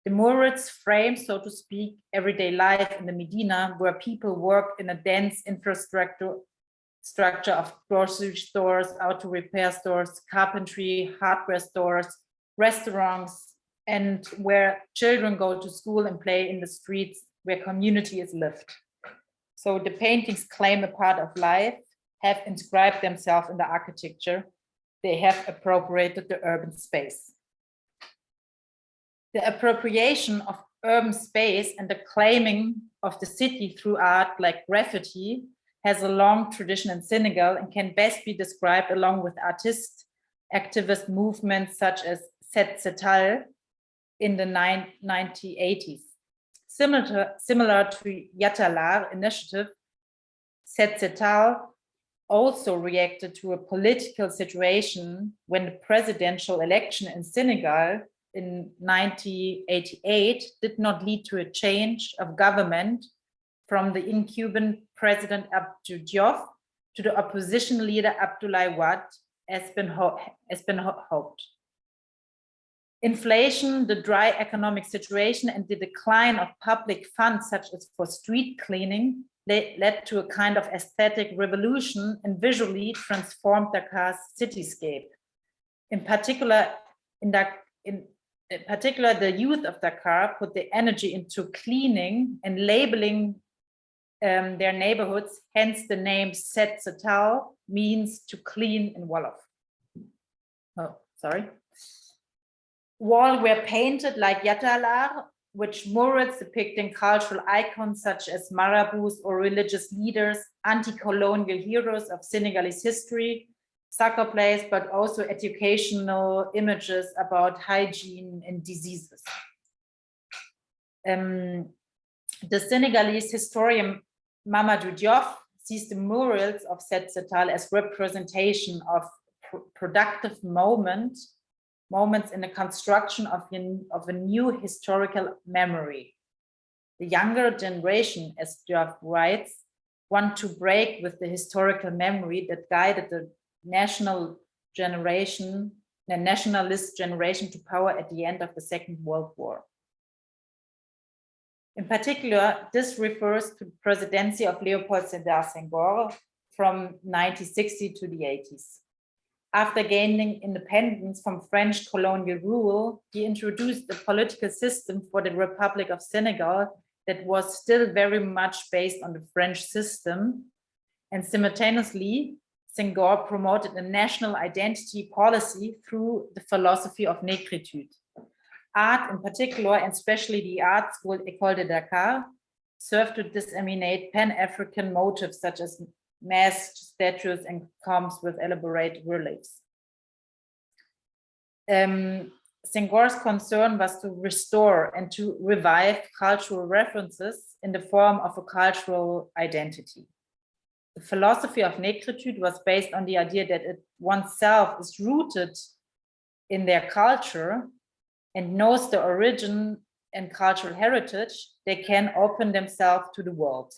The murals frame, so to speak, everyday life in the Medina, where people work in a dense infrastructure of grocery stores, auto repair stores, carpentry, hardware stores, restaurants, and where children go to school and play in the streets, where community is lived. So the paintings claim a part of life, have inscribed themselves in the architecture. They have appropriated the urban space. The appropriation of urban space and the claiming of the city through art like graffiti has a long tradition in Senegal and can best be described along with activist movements such as Set Setal in the 1980s. Similar to Yatalar initiative, Set Setal also reacted to a political situation when the presidential election in Senegal in 1988 did not lead to a change of government from the incumbent President Abdou Diouf to the opposition leader Abdoulaye Wade, as been hoped. Inflation, the dry economic situation, and the decline of public funds, such as for street cleaning, led to a kind of aesthetic revolution and visually transformed Dakar's cityscape. In particular, the youth of Dakar put the energy into cleaning and labeling their neighborhoods, hence the name Set Setal means to clean in Wolof. Oh, sorry. Walls were painted like Yatalar, which murals depicting cultural icons such as marabouts or religious leaders, anti-colonial heroes of Senegalese history, soccer players, but also educational images about hygiene and diseases. The Senegalese historian Mamadou Diop sees the murals of Set Setal as representation of productive moments in the construction of a new historical memory. The younger generation, as Diop writes, want to break with the historical memory that guided the nationalist generation to power at the end of the Second World War. In particular, this refers to the presidency of Léopold Sédar Senghor from 1960 to the 80s. After gaining independence from French colonial rule, he introduced a political system for the Republic of Senegal that was still very much based on the French system. And simultaneously, Senghor promoted a national identity policy through the philosophy of négritude. Art in particular, and especially the art school École de Dakar, served to disseminate Pan-African motifs such as masked statues and combs with elaborate reliefs. Senghor's concern was to restore and to revive cultural references in the form of a cultural identity. The philosophy of négritude was based on the idea that oneself is rooted in their culture and knows the origin and cultural heritage, they can open themselves to the world.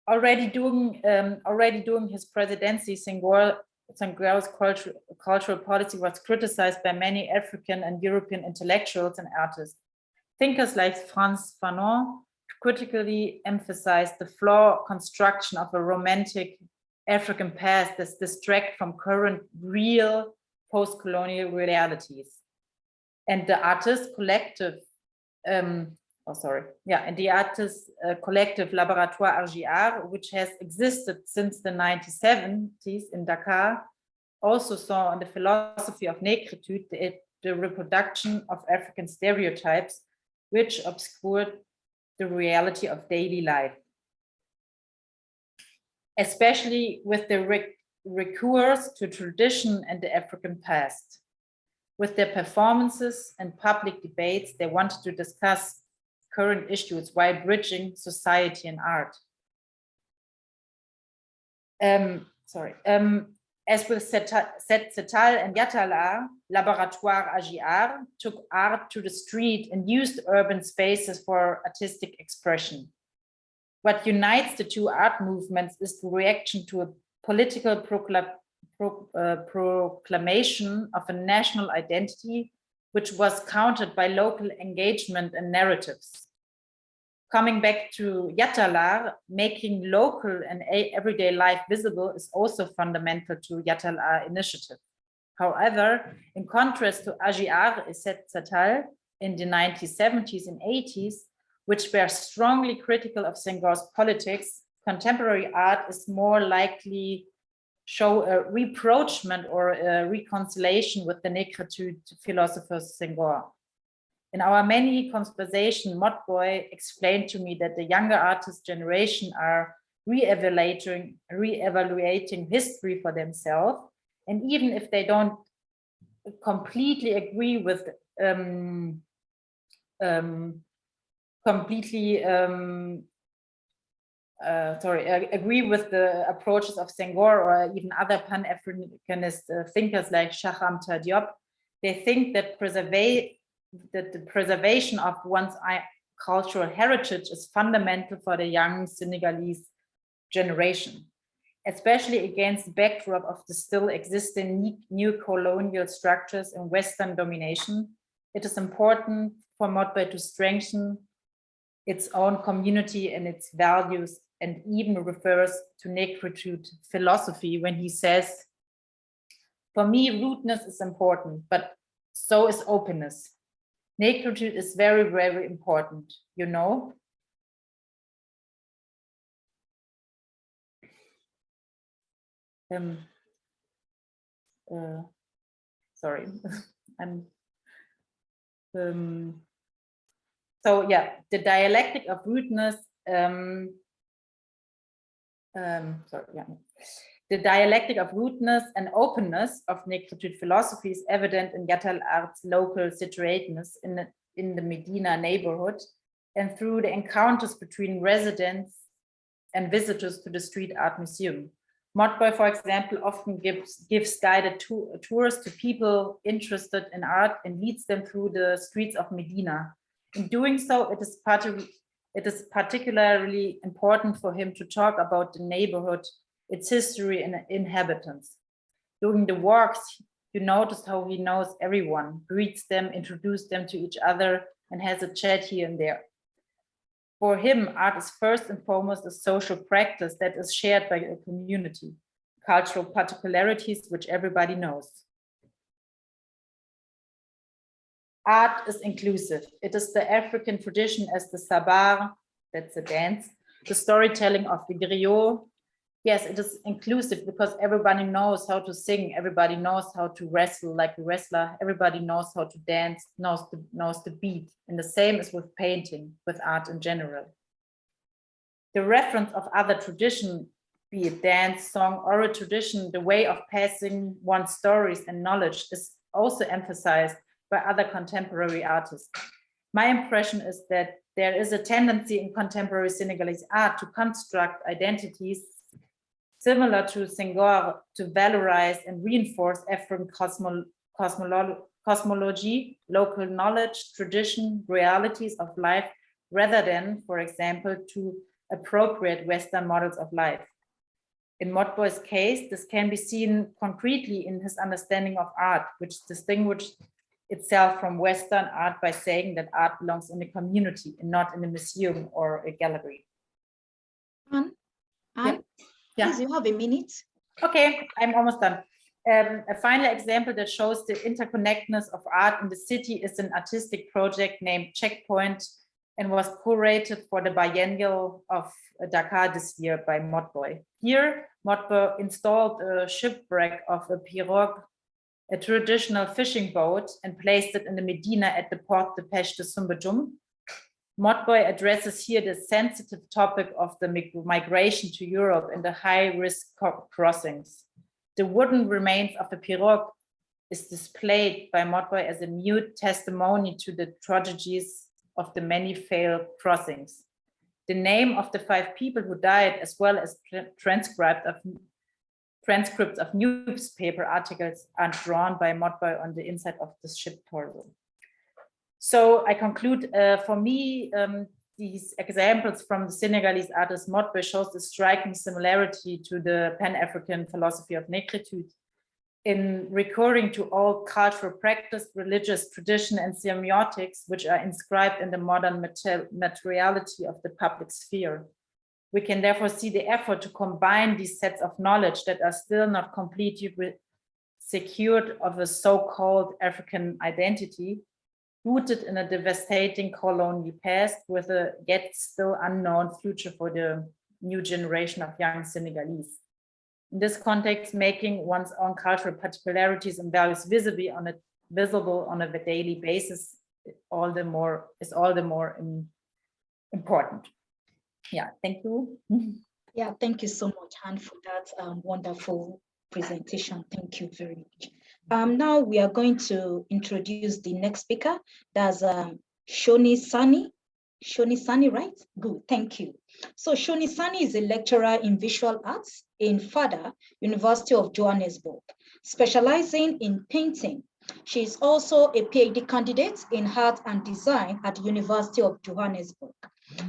already during his presidency, Senghor's cultural policy was criticized by many African and European intellectuals and artists. Thinkers like Frantz Fanon critically emphasized the flawed construction of a romantic African past that distract from current real post-colonial realities. And the artist collective, collective Laboratoire Argiard, which has existed since the 1970s in Dakar, also saw in the philosophy of negritude the reproduction of African stereotypes, which obscured the reality of daily life. Especially with the recourse to tradition and the African past. With their performances and public debates, they wanted to discuss current issues while bridging society and art. As with Setal and Yatala, Laboratoire Argiard took art to the street and used urban spaces for artistic expression. What unites the two art movements is the reaction to a political proclamation of a national identity, which was countered by local engagement and narratives. Coming back to Yatala, making local and everyday life visible is also fundamental to Yatala initiative. However, in contrast to Argiard et Setal in the 1970s and 80s, which were strongly critical of Senghor's politics, contemporary art is more likely show a reproachment or a reconciliation with the negritude philosopher Senghor. In our many conversations, Motboy explained to me that the younger artist generation are re-evaluating history for themselves, and even if they don't completely agree with agree with the approaches of Senghor or even other Pan-Africanist thinkers like Cheikh Anta Diop, they think that the preservation of one's cultural heritage is fundamental for the young Senegalese generation, especially against the backdrop of the still existing new colonial structures and Western domination. It is important for Motboy to strengthen its own community and its values, and even refers to negritude philosophy when he says, "For me, rudeness is important, but so is openness. Negritude is very, very important, you know?" Sorry, so yeah, the dialectic of rudeness, the dialectic of rudeness and openness of negritude philosophy is evident in Yatalar's local situatedness in the Medina neighborhood, and through the encounters between residents and visitors to the street art museum. Motboy, for example, often gives guided tours to people interested in art and leads them through the streets of Medina. In doing so, it is particularly important for him to talk about the neighborhood, its history and inhabitants. During the walks, you notice how he knows everyone, greets them, introduces them to each other, and has a chat here and there. For him, art is first and foremost a social practice that is shared by a community, cultural particularities which everybody knows. Art is inclusive. It is the African tradition as the sabar, that's a dance, the storytelling of the griot. Yes, it is inclusive because everybody knows how to sing, everybody knows how to wrestle like a wrestler, everybody knows how to dance, knows the beat. And the same is with painting, with art in general. The reference of other tradition, be it dance, song, oral tradition, the way of passing one's stories and knowledge is also emphasized by other contemporary artists. My impression is that there is a tendency in contemporary Senegalese art to construct identities similar to Senghor, to valorize and reinforce African cosmology, local knowledge, tradition, realities of life, rather than, for example, to appropriate Western models of life. In Motboy's case, this can be seen concretely in his understanding of art, which distinguished itself from Western art by saying that art belongs in a community and not in a museum or a gallery. Anne, please, you have a minute. Okay, I'm almost done. A final example that shows the interconnectedness of art in the city is an artistic project named Checkpoint and was curated for the biennial of Dakar this year by Motboy. Here, Motboy installed a shipwreck of a pirogue, a traditional fishing boat, and placed it in the Medina at the Port de Pêche de Soumbédioune. Motboy addresses here the sensitive topic of the migration to Europe and the high-risk crossings. The wooden remains of the pirogue is displayed by Motboy as a mute testimony to the tragedies of the many failed crossings. The name of the 5 people who died, as well as transcripts of newspaper articles, are drawn by Motboy on the inside of the ship torso. So I conclude, for me, these examples from the Senegalese artist Motboy shows a striking similarity to the Pan-African philosophy of negritude in recurring to all cultural practice, religious tradition, and semiotics, which are inscribed in the modern materiality of the public sphere. We can therefore see the effort to combine these sets of knowledge that are still not completely secured of a so-called African identity, rooted in a devastating colonial past with a yet still unknown future for the new generation of young Senegalese. In this context, making one's own cultural particularities and values visible on a daily basis is all the more important. Yeah, thank you. Yeah, thank you so much, Anne, for that wonderful presentation. Thank you very much. Now we are going to introduce the next speaker. That's Shoni Sani. Shoni Sani, right? Good, thank you. So Shoni Sani is a lecturer in visual arts in FADA, University of Johannesburg, specializing in painting. She is also a PhD candidate in art and design at the University of Johannesburg.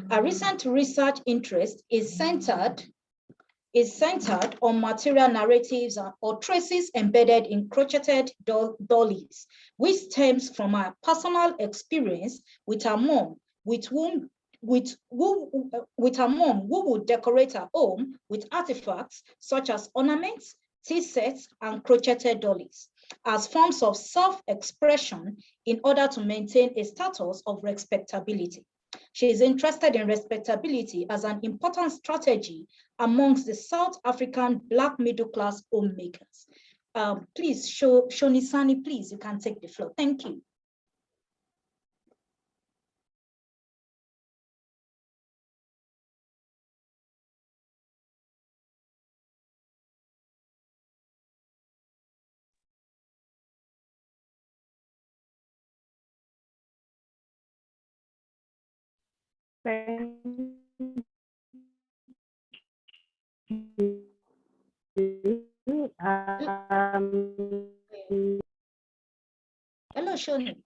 Her recent research interest is centered on material narratives or traces embedded in crocheted dollies, which stems from her personal experience with her mom, who would decorate her home with artifacts such as ornaments, tea sets, and crocheted dollies as forms of self-expression in order to maintain a status of respectability. She is interested in respectability as an important strategy amongst the South African Black middle-class homemakers. Please, Shoni Sani, please, you can take the floor. Thank you. Hello, Shoni.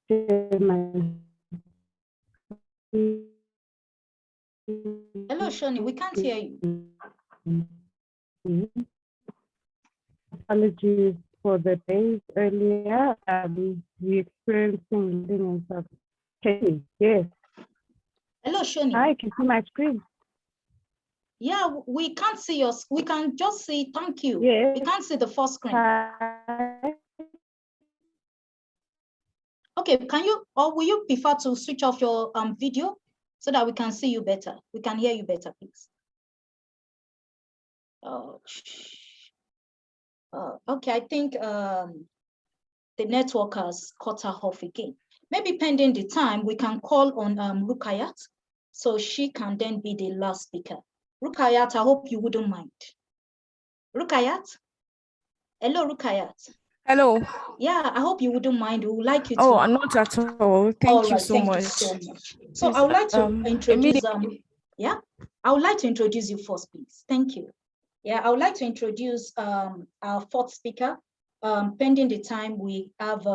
Hello, Shoni, we can't hear you. Apologies for the days earlier. We experiencing limits of change. Yes. Hello, Shoni. Hi, can you see my screen? Yeah, we can't see yours. We can just see thank you. Yes. We can't see the full screen. Hi. Okay, can you, or will you prefer to switch off your video so that we can see you better? We can hear you better, please. Oh, okay, I think the network has cut her off again. Maybe pending the time, we can call on Rukayat, so she can then be the last speaker. Rukayat, I hope you wouldn't mind. Rukayat? Hello, Rukayat. Hello. Yeah, I hope you wouldn't mind. We would like you to. Oh, not at all. Thank you so much. So I would like to introduce, yeah, I would like to introduce you first, please. Thank you. Yeah, I would like to introduce our fourth speaker. Pending the time, we have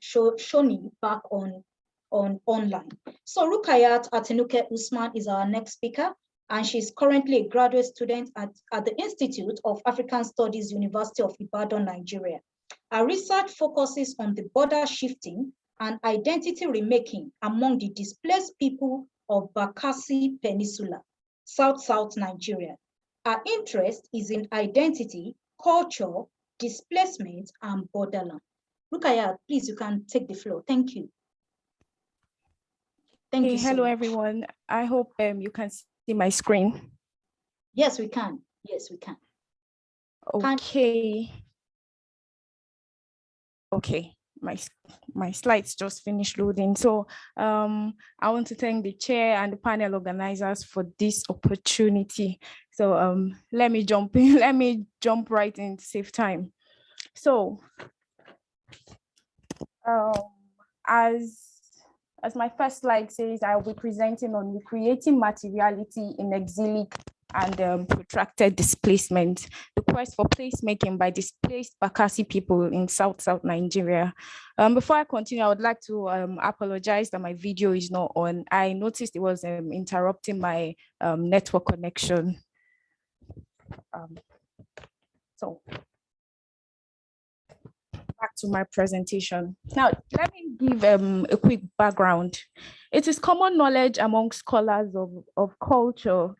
Shoni back on online. So Rukayat Atinuke Usman is our next speaker. and she's currently a graduate student at the Institute of African Studies, University of Ibadan, Nigeria. Her research focuses on the border shifting and identity remaking among the displaced people of Bakasi Peninsula, South Nigeria. Her interest is in identity, culture, displacement, and borderland. Rukaya, please, you can take the floor. Thank you. Thank you so Hello, much. everyone. I hope you can see my screen. Yes, we can. Yes, we can. Okay. Okay, my slides just finished loading. So I want to thank the chair and the panel organizers for this opportunity. So let me jump in. Let me jump right in to save time. So as my first slide says, I will be presenting on recreating materiality in exilic and protracted displacement, the quest for placemaking by displaced Bakasi people in South Nigeria. Before I continue, I would like to apologize that my video is not on. I noticed it was interrupting my network connection. So back to my presentation. Now, let me give a quick background. It is common knowledge among scholars of culture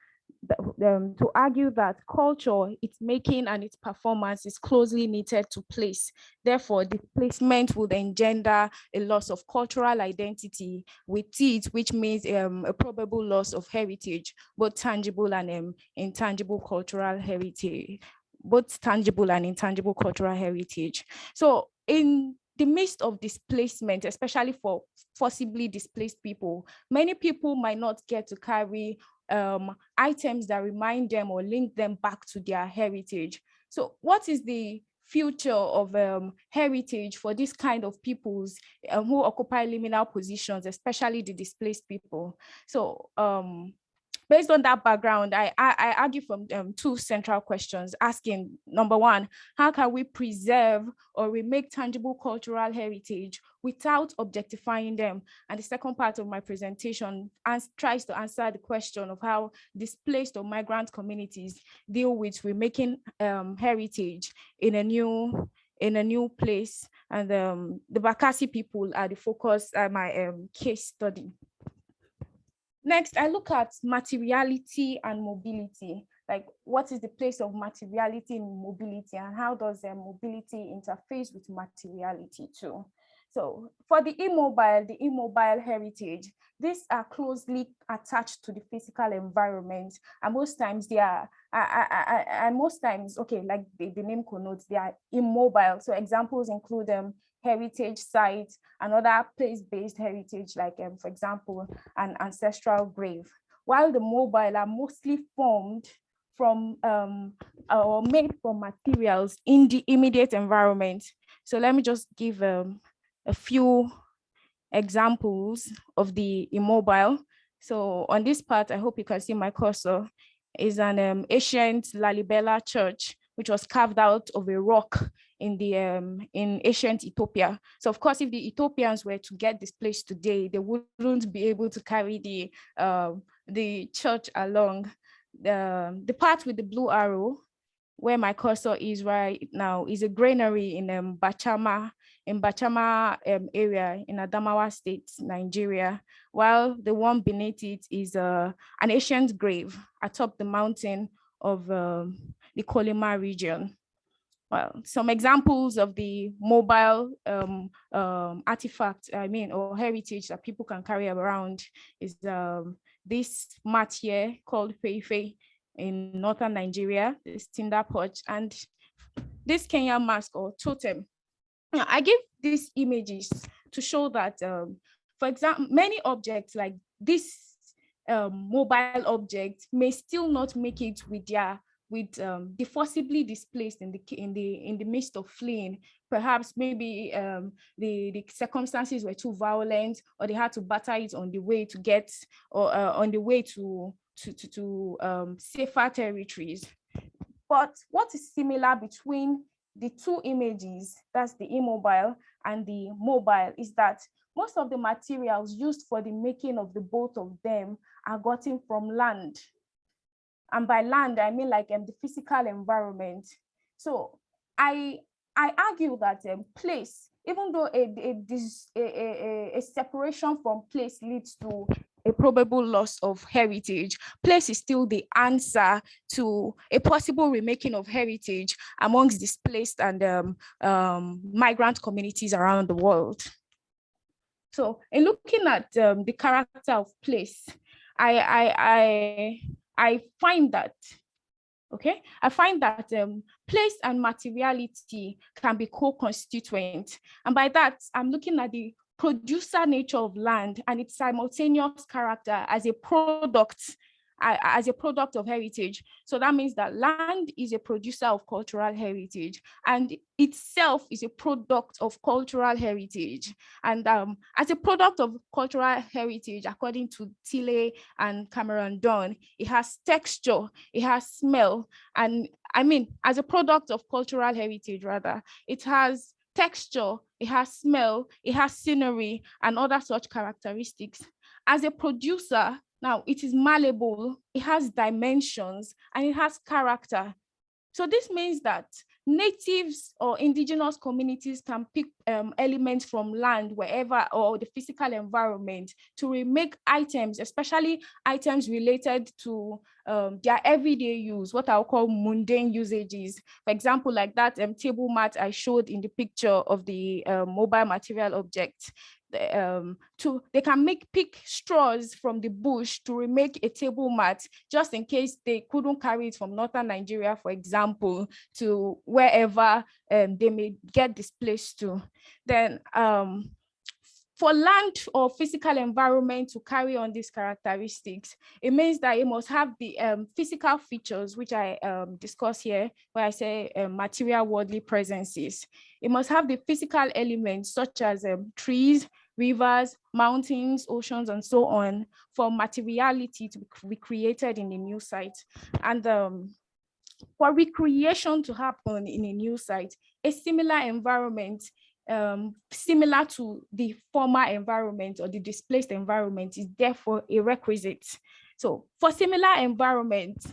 to argue that culture, its making and its performance is closely knitted to place. Therefore, displacement would engender a loss of cultural identity with it, which means a probable loss of heritage, both tangible and intangible cultural heritage. Both tangible and intangible cultural heritage. So in the midst of displacement, especially for forcibly displaced people, many people might not get to carry items that remind them or link them back to their heritage. So what is the future of heritage for this kind of peoples who occupy liminal positions, especially the displaced people? So based on that background, I argue from two central questions, asking, number one, how can we preserve or remake tangible cultural heritage without objectifying them? And the second part of my presentation tries to answer the question of how displaced or migrant communities deal with remaking heritage in a new place. And the Bakasi people are the focus of my case study. Next, I look at materiality and mobility. Like, what is the place of materiality in mobility, and how does mobility interface with materiality too? So for the immobile heritage, these are closely attached to the physical environment, and most times they are, okay, like the name connotes, they are immobile. So examples include heritage sites and other place-based heritage, like for example, an ancestral grave, while the mobile are mostly formed from or made from materials in the immediate environment. So let me just give a few examples of the immobile. So on this part, I hope you can see my cursor, is an ancient Lalibela church, which was carved out of a rock in ancient Ethiopia. So of course, if the Ethiopians were to get displaced today, they wouldn't be able to carry the church along. The part with the blue arrow, where my cursor is right now, is a granary in Bachama area in Adamawa State, Nigeria, while the one beneath it is an ancient grave atop the mountain of the Kolima region. Well, some examples of the mobile artifact, or heritage that people can carry around is this mat here called Feifei in northern Nigeria, this tinder porch, and this Kenyan mask or totem. Now, I give these images to show that, for example, many objects like this mobile object may still not make it with the forcibly displaced in the midst of fleeing. Perhaps maybe the circumstances were too violent, or they had to batter it on the way to get, or on the way to safer territories. But what is similar between the two images, that's the immobile and the mobile, is that most of the materials used for the making of the both of them are gotten from land. And by land, I mean like the physical environment. So I argue that place, even though a separation from place leads to a probable loss of heritage, place is still the answer to a possible remaking of heritage amongst displaced and migrant communities around the world. So in looking at the character of place, I find that, okay, I find that place and materiality can be co-constituent. And by that, I'm looking at the producer nature of land and its simultaneous character as a product of heritage. So that means that land is a producer of cultural heritage and itself is a product of cultural heritage. And as a product of cultural heritage, according to Tilley and Cameron Dunn, it has texture, it has smell, and I mean, as a product of cultural heritage, rather, it has texture, it has smell, it has scenery, and other such characteristics. As a producer, now it is malleable, it has dimensions, and it has character. So this means that natives or indigenous communities can pick elements from land wherever or the physical environment to remake items, especially items related to their everyday use, what I'll call mundane usages. For example, like that table mat I showed in the picture of the mobile material object. They can pick straws from the bush to remake a table mat, just in case they couldn't carry it from northern Nigeria, for example, to wherever they may get displaced to. Then for land or physical environment to carry on these characteristics, it means that it must have the physical features, which I discuss here, where I say material worldly presences. It must have the physical elements such as trees, rivers, mountains, oceans, and so on, for materiality to be recreated in a new site. And for recreation to happen in a new site, a similar environment, similar to the former environment or the displaced environment, is therefore a requisite. So for similar environment,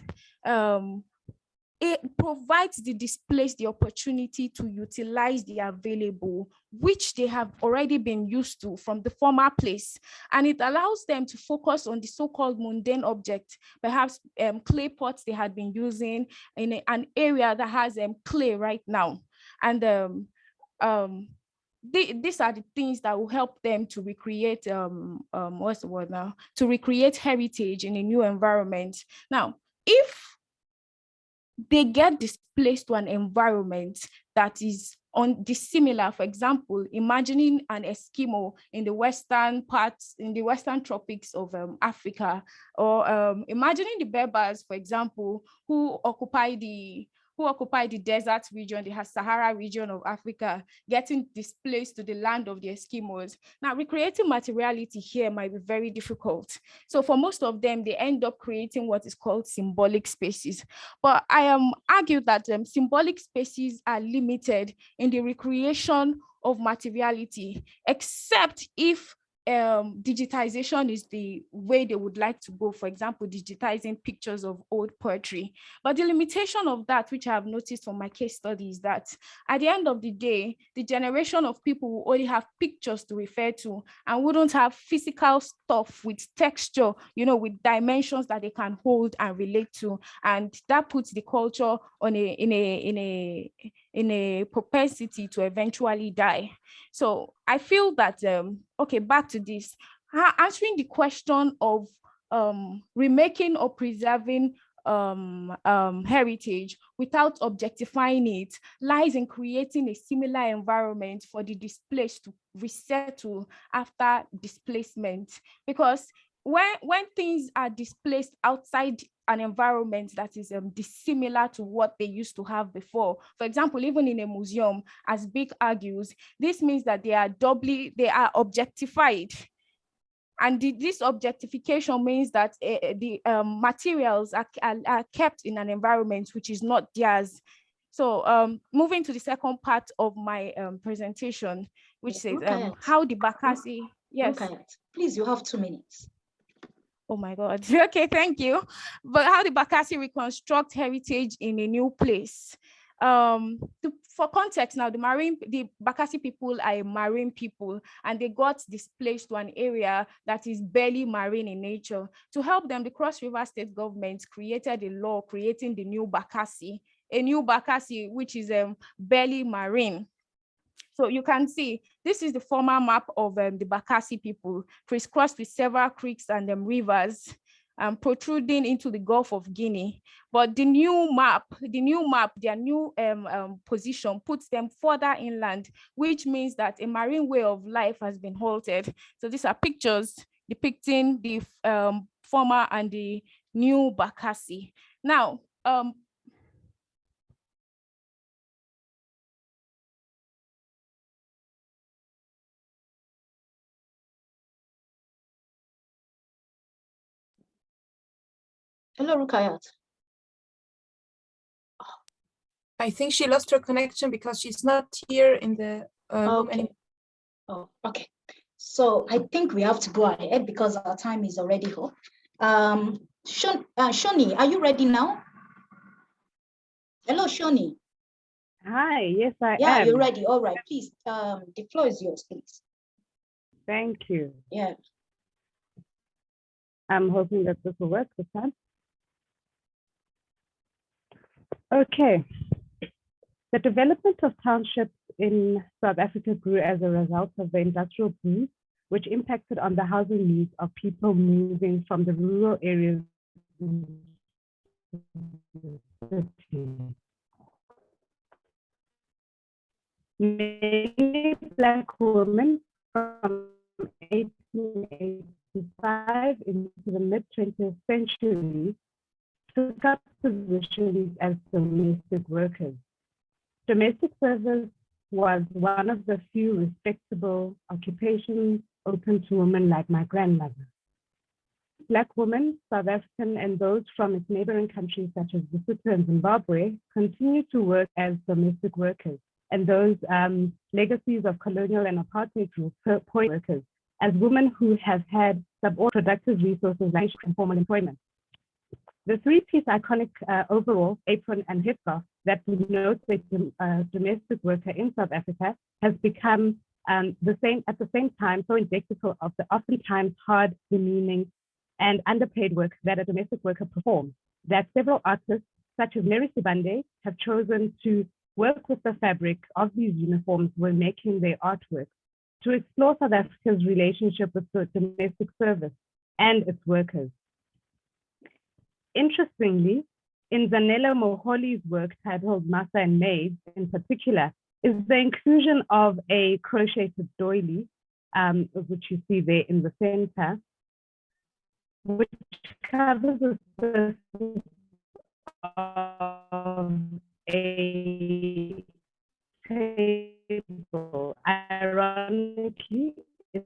it provides the displaced the opportunity to utilize the available, which they have already been used to from the former place. And it allows them to focus on the so-called mundane object, perhaps clay pots they had been using in an area that has clay right now. And these are the things that will help them to recreate, what's the word now? To recreate heritage in a new environment. Now, if they get displaced to an environment that is dissimilar, for example, imagining an Eskimo in the western parts, in the western tropics of Africa, or imagining the Berbers, for example, who occupy the desert region, the Sahara region of Africa, getting displaced to the land of the Eskimos. Now, recreating materiality here might be very difficult. So for most of them, they end up creating what is called symbolic spaces. But I argue that symbolic spaces are limited in the recreation of materiality, except if digitization is the way they would like to go, for example, digitizing pictures of old poetry. But the limitation of that, which I have noticed from my case study, is that at the end of the day, the generation of people will only have pictures to refer to and wouldn't have physical stuff with texture, you know, with dimensions that they can hold and relate to. And that puts the culture on in a propensity to eventually die. So I feel that, okay, back to this, answering the question of remaking or preserving heritage without objectifying it lies in creating a similar environment for the displaced to resettle after displacement. Because when things are displaced outside an environment that is dissimilar to what they used to have before, for example, even in a museum, as Big argues, this means that they are objectified. And this objectification means that the materials are kept in an environment which is not theirs. So moving to the second part of my presentation, which says how the bakasi, yes. Please, you have 2 minutes. Oh my God. Okay, thank you. But how the Bakasi reconstruct heritage in a new place? For context now, the Bakasi people are a marine people, and they got displaced to an area that is barely marine in nature. To help them, the Cross River State government created a law creating the new Bakasi, which is barely marine. So you can see, this is the former map of the Bakasi people, crisscrossed with several creeks and rivers protruding into the Gulf of Guinea. But their new position puts them further inland, which means that a marine way of life has been halted. So these are pictures depicting the former and the new Bakasi. Now, Hello, Rukayat. I think she lost her connection because she's not here in the room anymore. Oh, okay. So I think we have to go ahead because our time is already up. Shoni, are you ready now? Hello, Shoni. Hi, yes, I am. Yeah, you're ready. All right, please. The floor is yours, please. Thank you. Yeah. I'm hoping that this will work this time. Okay. The development of townships in South Africa grew as a result of the industrial boom, which impacted on the housing needs of people moving from the rural areas to the city. Many Black women from 1885 into the mid-20th century took up positions as domestic workers. Domestic service was one of the few respectable occupations open to women like my grandmother. Black women, South African, and those from its neighboring countries such as Lesotho and Zimbabwe continue to work as domestic workers, and those legacies of colonial and apartheid rule point workers as women who have had productive resources like informal employment. The three-piece iconic overall, apron, and headscarf that denotes a domestic worker in South Africa has become at the same time so indicative of the oftentimes hard, demeaning, and underpaid work that a domestic worker performs, that several artists, such as Mary Sibande, have chosen to work with the fabric of these uniforms when making their artwork to explore South Africa's relationship with the domestic service and its workers. Interestingly, in Zanele Moholi's work titled Masa and Maids in particular, is the inclusion of a crocheted doily, which you see there in the center, which covers the surface of a table. Ironically, it's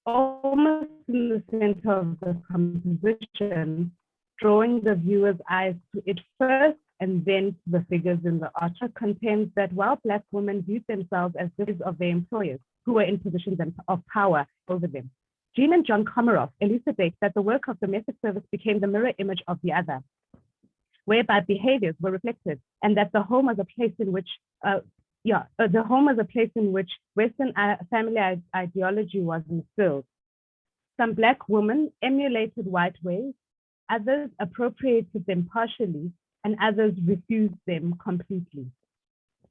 almost in the center of the composition, drawing the viewer's eyes to it first and then to the figures in the art. Contains that while Black women viewed themselves as those of their employers who were in positions of power over them, Jean and John Komaroff elucidate that the work of domestic service became the mirror image of the other, whereby behaviors were reflected, and that the home was a place in which Western family ideology was instilled. Some Black women emulated white ways, others appropriated them partially, and others refused them completely.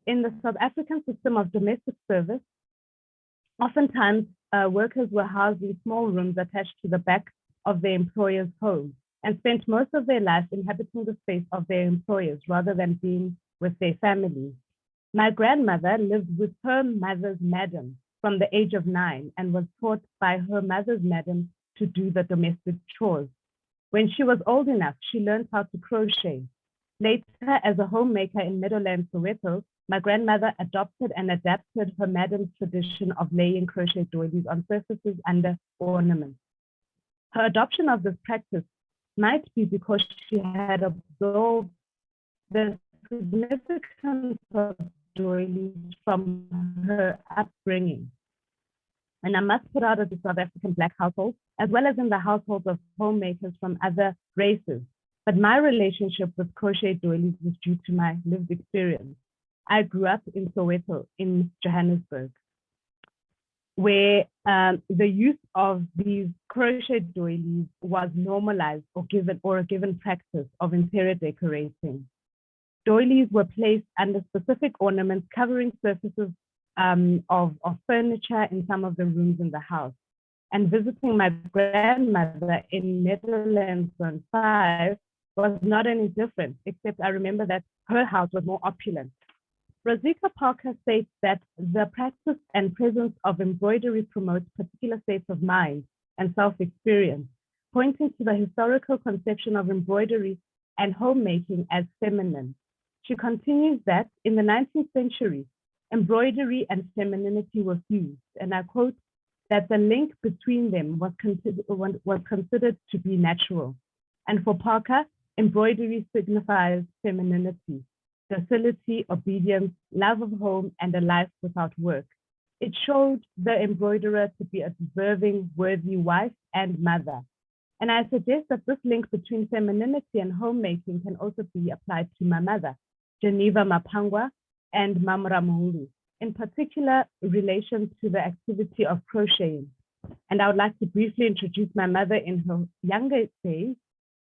In the South African system of domestic service, oftentimes workers were housed in small rooms attached to the back of their employer's home and spent most of their life inhabiting the space of their employers rather than being with their families. My grandmother lived with her mother's madam from the age of 9 and was taught by her mother's madam to do the domestic chores. When she was old enough, she learned how to crochet. Later, as a homemaker in Meadowlands, Soweto, my grandmother adopted and adapted her madam's tradition of laying crochet doilies on surfaces under ornaments. Her adoption of this practice might be because she had absorbed the significance of doilies from her upbringing. And I must put out of the South African Black household, as well as in the households of homemakers from other races. But my relationship with crochet doilies was due to my lived experience. I grew up in Soweto in Johannesburg, where the use of these crochet doilies was normalized or a given practice of interior decorating. Doilies were placed under specific ornaments covering surfaces of furniture in some of the rooms in the house. And visiting my grandmother in Netherlands on 5 was not any different, except I remember that her house was more opulent. Rosika Parker states that the practice and presence of embroidery promotes particular states of mind and self-experience, pointing to the historical conception of embroidery and homemaking as feminine. She continues that in the 19th century, embroidery and femininity were fused, and I quote, that the link between them was considered to be natural. And for Parker, embroidery signifies femininity, docility, obedience, love of home, and a life without work. It showed the embroiderer to be a deserving, worthy wife and mother. And I suggest that this link between femininity and homemaking can also be applied to my mother, Geneva Mapangwa and Mamra Muhulu, in particular relation to the activity of crocheting. And I would like to briefly introduce my mother in her younger days,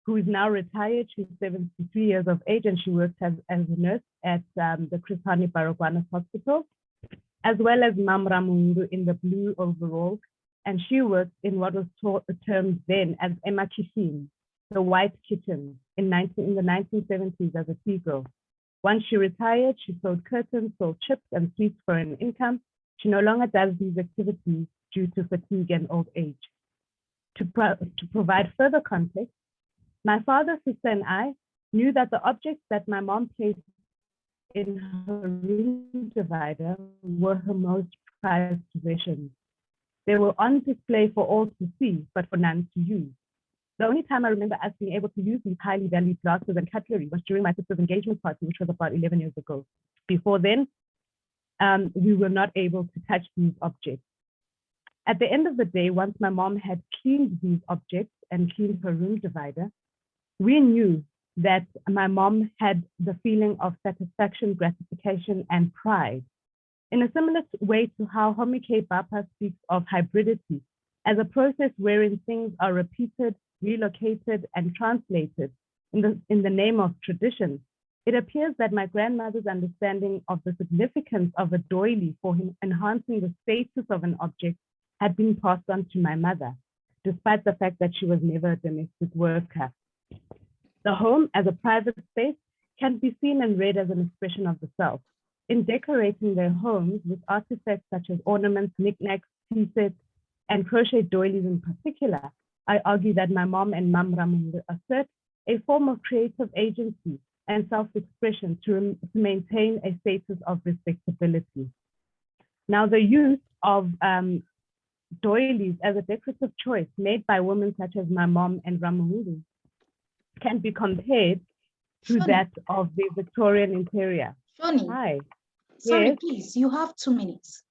who is now retired. She's 73 years of age, and she works as a nurse at the Chris Hani Baragwanath Hospital, as well as Mamra Muhulu in the blue overall. And she worked in what was termed then as Emma Kitchen, the white kitchen, in the 1970s as a tea girl. Once she retired, she sold curtains, sold chips and sweets for an income. She no longer does these activities due to fatigue and old age. To provide further context, my father, sister, and I knew that the objects that my mom placed in her room divider were her most prized possessions. They were on display for all to see, but for none to use. The only time I remember us being able to use these highly valued glasses and cutlery was during my sister's engagement party, which was about 11 years ago. Before then, we were not able to touch these objects. At the end of the day, once my mom had cleaned these objects and cleaned her room divider, we knew that my mom had the feeling of satisfaction, gratification, and pride. In a similar way to how Homike Bapa speaks of hybridity as a process wherein things are repeated, relocated, and translated in the name of tradition, it appears that my grandmother's understanding of the significance of a doily for enhancing the status of an object had been passed on to my mother, despite the fact that she was never a domestic worker. The home as a private space can be seen and read as an expression of the self. In decorating their homes with artifacts such as ornaments, knickknacks, tea sets, and crochet doilies in particular, I argue that my mom and Mamra Muhulu assert a form of creative agency and self-expression to maintain a status of respectability. Now, the use of doilies as a decorative choice made by women such as my mom and Ramuhulu can be compared to that of the Victorian interior. Shoni, hi. Sorry, Yes. please, you have 2 minutes.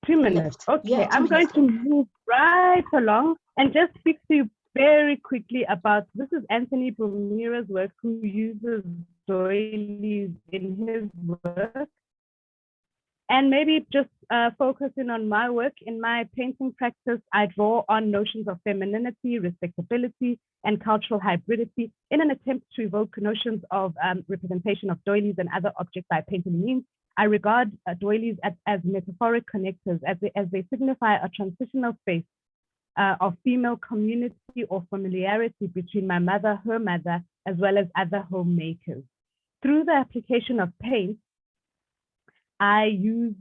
2 minutes. Okay, Yeah, 2 I'm going minutes. to move right along and just speak to you very quickly about, this is Anthony Bumira's work, who uses doilies in his work. And maybe just focusing on my work. In my painting practice, I draw on notions of femininity, respectability, and cultural hybridity in an attempt to evoke notions of representation of doilies and other objects by painting means. I regard doilies as metaphoric connectors, as they signify a transitional space of female community or familiarity between my mother, her mother, as well as other homemakers. Through the application of paint, I use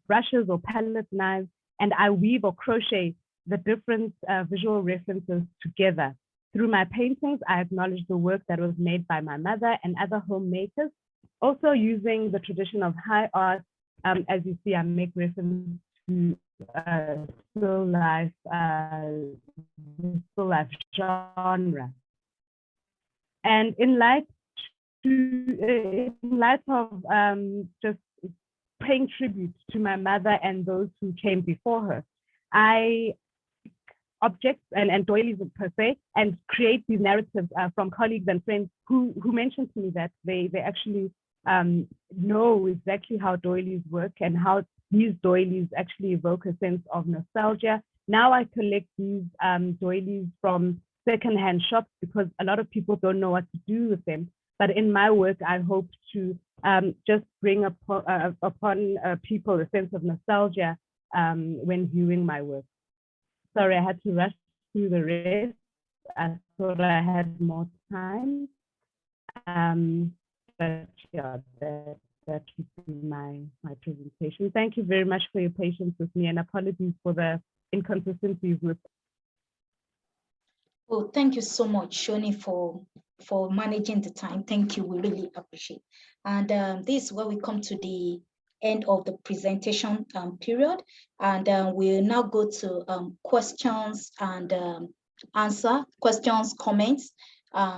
brushes or palette knives, and I weave or crochet the different visual references together. Through my paintings, I acknowledge the work that was made by my mother and other homemakers, also using the tradition of high art. As you see, I make reference to still life genre. And in light of just paying tribute to my mother and those who came before her. I objects and doilies per se, and create these narratives from colleagues and friends who mentioned to me that they actually know exactly how doilies work and how these doilies actually evoke a sense of nostalgia. Now I collect these doilies from secondhand shops because a lot of people don't know what to do with them. But in my work, I hope to just bring upon people a sense of nostalgia when viewing my work. Sorry, I had to rush through the rest. I thought I had more time. But yeah, that would be my presentation. Thank you very much for your patience with me, and apologies for the inconsistencies with. Oh, thank you so much, Shoni, for managing the time. Thank you, we really appreciate. And this is where we come to the end of the presentation period, and we'll now go to questions and questions, comments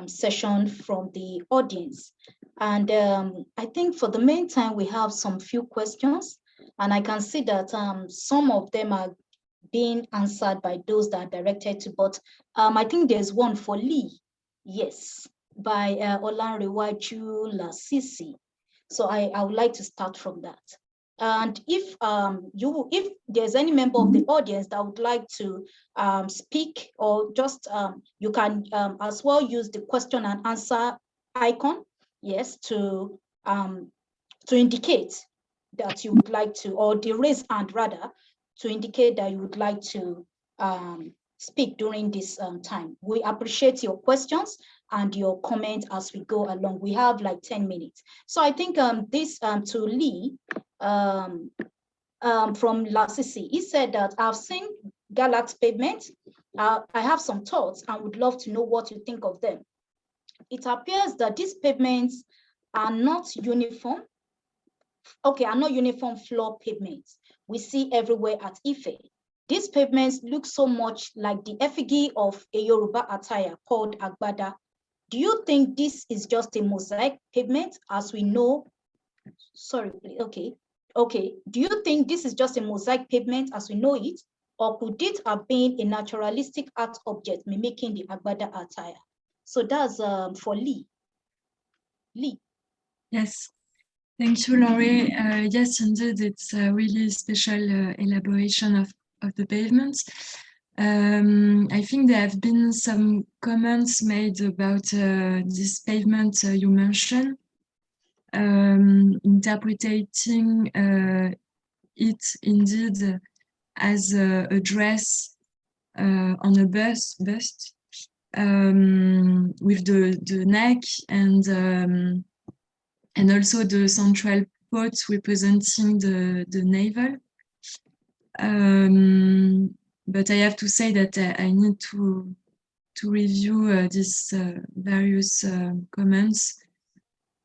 session from the audience. And I think for the meantime, we have some few questions, and I can see that some of them are being answered by those that are directed to, but I think there's one for Lee, yes, by Olanrewaju Lasisi. So I would like to start from that. And if there's any member of the audience that would like to speak, or just you can as well use the question and answer icon, yes, to indicate that you would like to, or the raise hand rather, to indicate that you would like to speak during this time. We appreciate your questions and your comments as we go along. We have like 10 minutes. So I think this to Lee from Lasisi, he said that I've seen Galax pavement. I have some thoughts and would love to know what you think of them. It appears that these pavements are not uniform. Okay, are not uniform floor pavements we see everywhere at Ife. These pavements look so much like the effigy of a Yoruba attire called Agbada. Do you think this is just a mosaic pavement as we know? Sorry, okay. Do you think this is just a mosaic pavement as we know it? Or could it have been a naturalistic art object mimicking the Agbada attire? So that's for Lee. Lee. Yes. Thank you, Laurie. Yes, indeed, it's a really special elaboration of the pavements. I think there have been some comments made about this pavement you mentioned, interpreting it indeed as a dress on a bust with the neck and also the central pot representing the navel. But I have to say that I need to review these various comments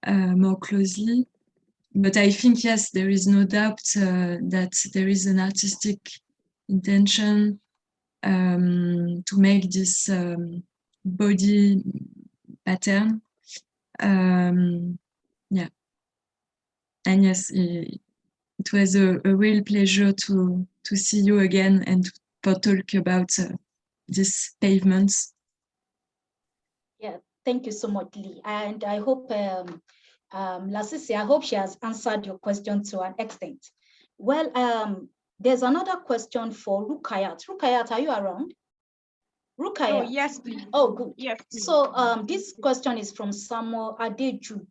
more closely. But I think, yes, there is no doubt that there is an artistic intention to make this body pattern. Yeah. And yes, it was a real pleasure to see you again and to talk about these pavements. Yeah, thank you so much, Lee. And I hope, Lasisi, I hope she has answered your question to an extent. Well, there's another question for Rukayat. Rukayat, are you around? Rukayat? Oh, yes, please. Oh, good. Yes, please. So this question is from Samuel Adejube.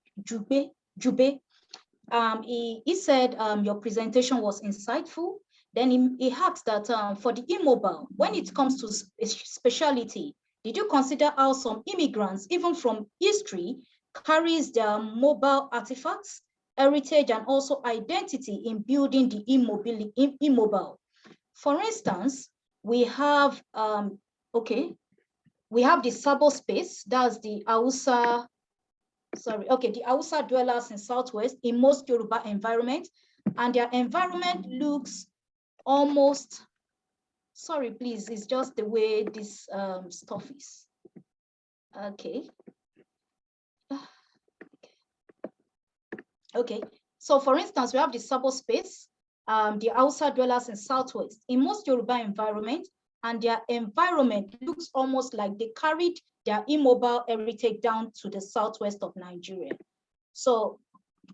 He said your presentation was insightful. Then he asked that for the immobile, when it comes to speciality, did you consider how some immigrants, even from history, carries their mobile artifacts, heritage, and also identity in building the immobile? For instance, we have, we have the Sabo space, that's the Hausa, the Hausa dwellers in Southwest in most Yoruba environments, and their environment looks almost, sorry, please, it's just the way this stuff is. Okay. So for instance, we have the Sabo space, the Hausa dwellers in Southwest. In most Yoruba environment, and their environment looks almost like they carried their immobile heritage down to the Southwest of Nigeria. So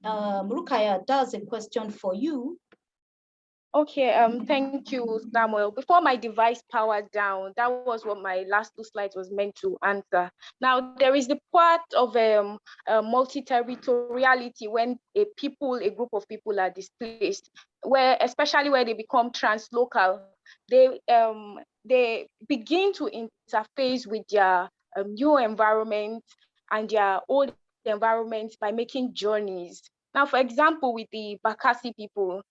Rukaya, that's a question for you. Okay, thank you, Samuel. Before my device powered down, that was what my last two slides was meant to answer. Now, there is the part of multi-territoriality when a group of people are displaced, where, especially where they become translocal, they begin to interface with their new environment and their old environment by making journeys. Now, for example, with the Bakasi people,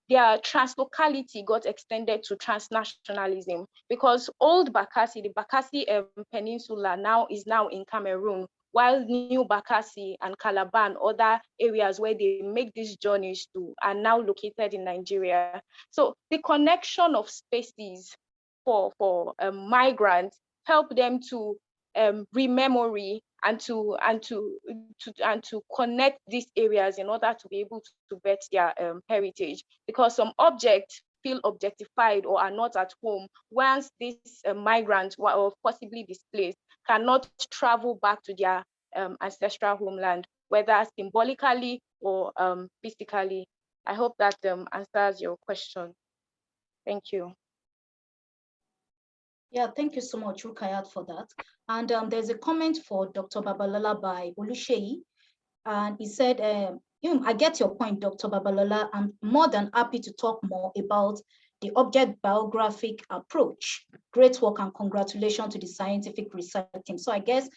their translocality got extended to transnationalism because old Bakassi, the Bakassi Peninsula is now in Cameroon, while New Bakassi and Calabar and other areas where they make these journeys to are now located in Nigeria. So the connection of spaces for migrants help them to rememory and to connect these areas in order to be able to vet their heritage, because some objects feel objectified or are not at home once these migrants or possibly displaced cannot travel back to their ancestral homeland, whether symbolically or physically. I hope that answers your question. Thank you. Yeah, thank you so much, Rukayat, for that. And there's a comment for Dr. Babalola by Oluseyi. And he said, I get your point, Dr. Babalola. I'm more than happy to talk more about the object biographic approach. Great work and congratulations to the scientific research team. So I guess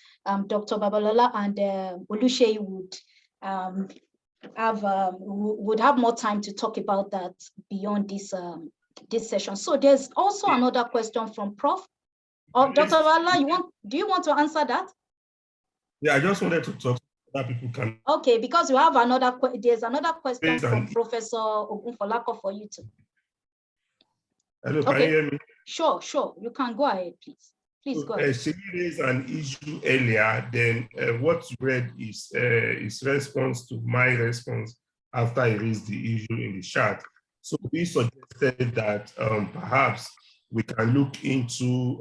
Dr. Babalola and Oluseyi would have more time to talk about that beyond this session. So there's also another question from Prof. Oh, Dr. Babalola, do you want to answer that? Yeah, I just wanted to talk so that people can. Okay, because there's another question from Professor Ogunfolako for you too. Hello, can you hear me? Sure, you can go ahead, please. Please go ahead. She raised an issue earlier, then what you read is his response to my response after I raised the issue in the chat. So we suggested that perhaps we can look into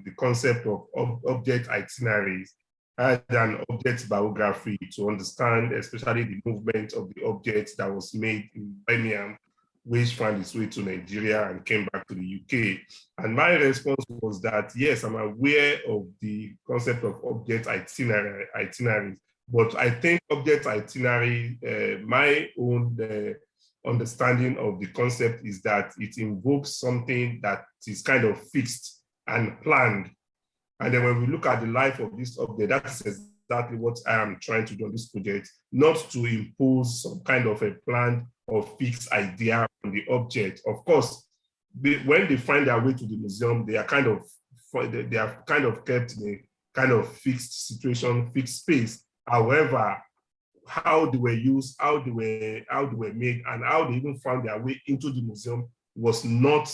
the concept of object itineraries and an object biography to understand especially the movement of the object that was made in Birmingham, which found its way to Nigeria and came back to the UK. And my response was that, yes, I'm aware of the concept of object itineraries, but I think object itinerary, my own understanding of the concept is that it invokes something that is kind of fixed and planned. And then when we look at the life of this object, that is exactly what I am trying to do on this project, not to impose some kind of a planned or fixed idea on the object. Of course, when they find their way to the museum, they are kind of kept in a kind of fixed situation, fixed space. However, how they were used, how they were made, and how they even found their way into the museum was not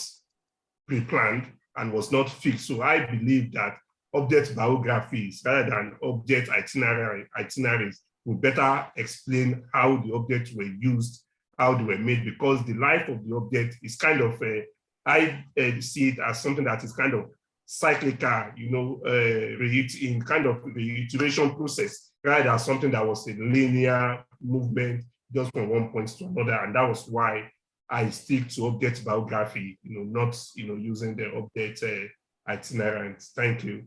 pre-planned and was not fixed. So I believe that object biographies rather than object itineraries will better explain how the objects were used, how they were made, because the life of the object is kind of I see it as something that is kind of cyclical, in kind of reiteration process, rather than something that was a linear movement just from one point to another. And that was why I stick to object biography, not using the object itineraries. Thank you.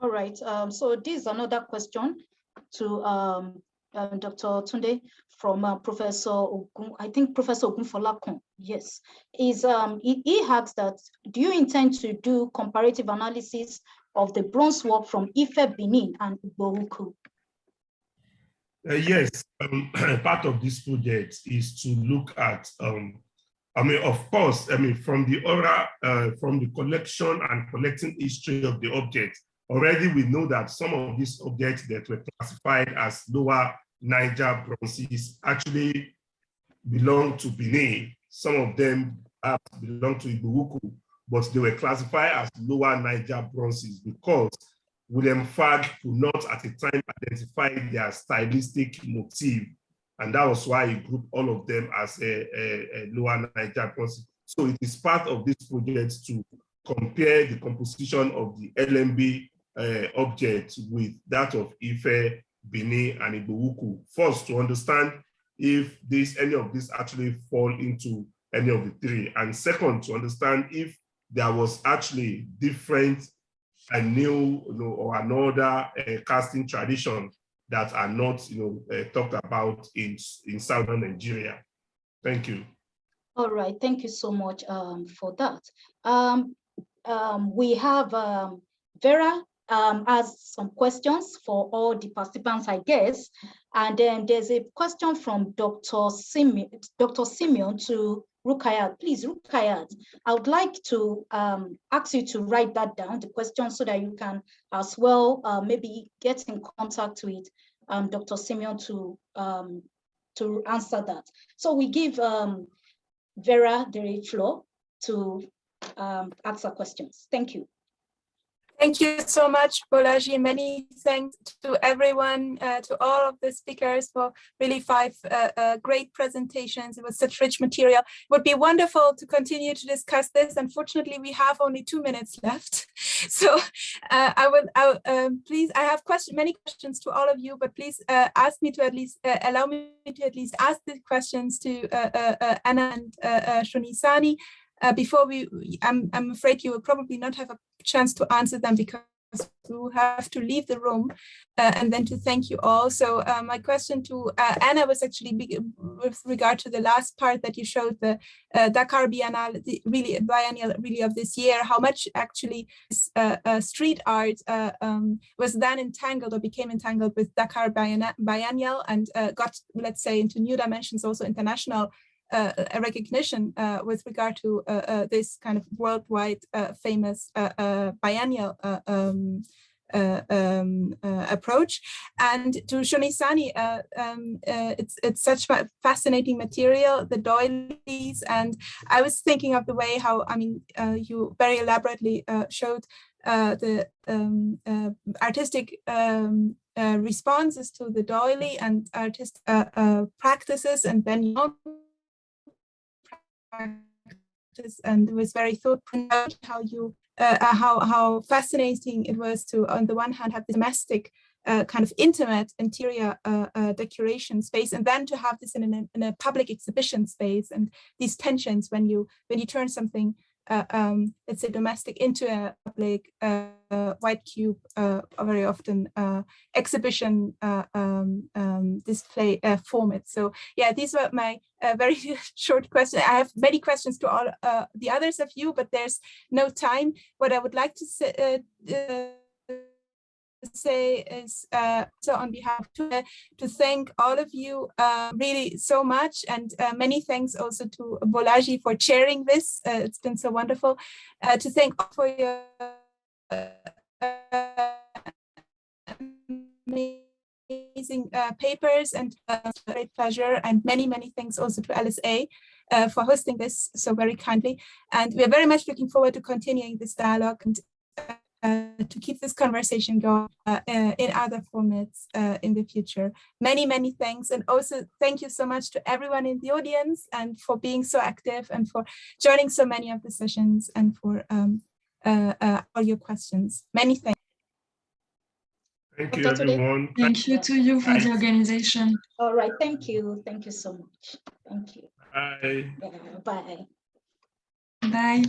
All right. So this is another question to Dr. Tunde from Professor Ogun. I think Professor Ogunfolakun. Yes, he asks that, do you intend to do comparative analysis of the bronze work from Ife, Benin, and Igbohuku? Yes, part of this project is to look at, of course, from the collection and collecting history of the object, already we know that some of these objects that were classified as lower Niger bronzes actually belong to Benin. Some of them belong to Igbohuku, but they were classified as lower Niger bronzes because William Fagg could not at the time identify their stylistic motif And that was why he grouped all of them as a Lower Niger. So it is part of this project to compare the composition of the LMB object with that of Ife, Benin, and Igbo-Ukwu. First, to understand if any of these actually fall into any of the three. And second, to understand if there was actually different and new, or another casting tradition that are not, talked about in southern Nigeria. Thank you. All right, thank you so much for that. We have Vera asked some questions for all the participants, I guess. And then there's a question from Dr. Simeon to Rukayat. Please, Rukayat, I would like to ask you to write that down, the question, so that you can as well maybe get in contact with Dr. Simeon to answer that. So we give Vera the floor to answer questions. Thank you. Thank you so much, Bolaji. Many thanks to everyone, to all of the speakers for really 5 great presentations. It was such rich material. It would be wonderful to continue to discuss this. Unfortunately, we have only 2 minutes left. So please, I have many questions to all of you, but please ask me to at least, allow me to at least ask the questions to Anna and Shonisani. Before I'm afraid you will probably not have a chance to answer them because we will have to leave the room, and then to thank you all. So my question to Anna was actually with regard to the last part that you showed, the Dakar Biennial, biennial of this year, how much actually street art was then entangled or became entangled with Dakar Biennial and got, let's say, into new dimensions, also international a recognition with regard to this kind of worldwide famous biennial approach. And to Shonisani, it's such fascinating material, the doilies, and I was thinking of the way how, you very elaborately showed the artistic responses to the doily and artistic practices, and then and it was very thought-provoking how you how fascinating it was to, on the one hand, have the domestic kind of intimate interior decoration space, and then to have this in a public exhibition space, and these tensions when you turn something let's say domestic into a public white cube, very often exhibition display format. So yeah, these were my very short questions. I have many questions to all the others of you, but there's no time. What I would like to say is so on behalf to thank all of you really so much, and many thanks also to Bolaji for chairing this. It's been so wonderful to thank all for your amazing papers, and great pleasure, and many thanks also to LSA for hosting this so very kindly, and we're very much looking forward to continuing this dialogue and to keep this conversation going in other formats in the future. Many thanks, and also thank you so much to everyone in the audience, and for being so active, and for joining so many of the sessions, and for all your questions. Many thanks. Thank you, everyone. Thank you to you for the organization. All right, thank you so much. Thank you. Bye. Yeah, bye. Bye.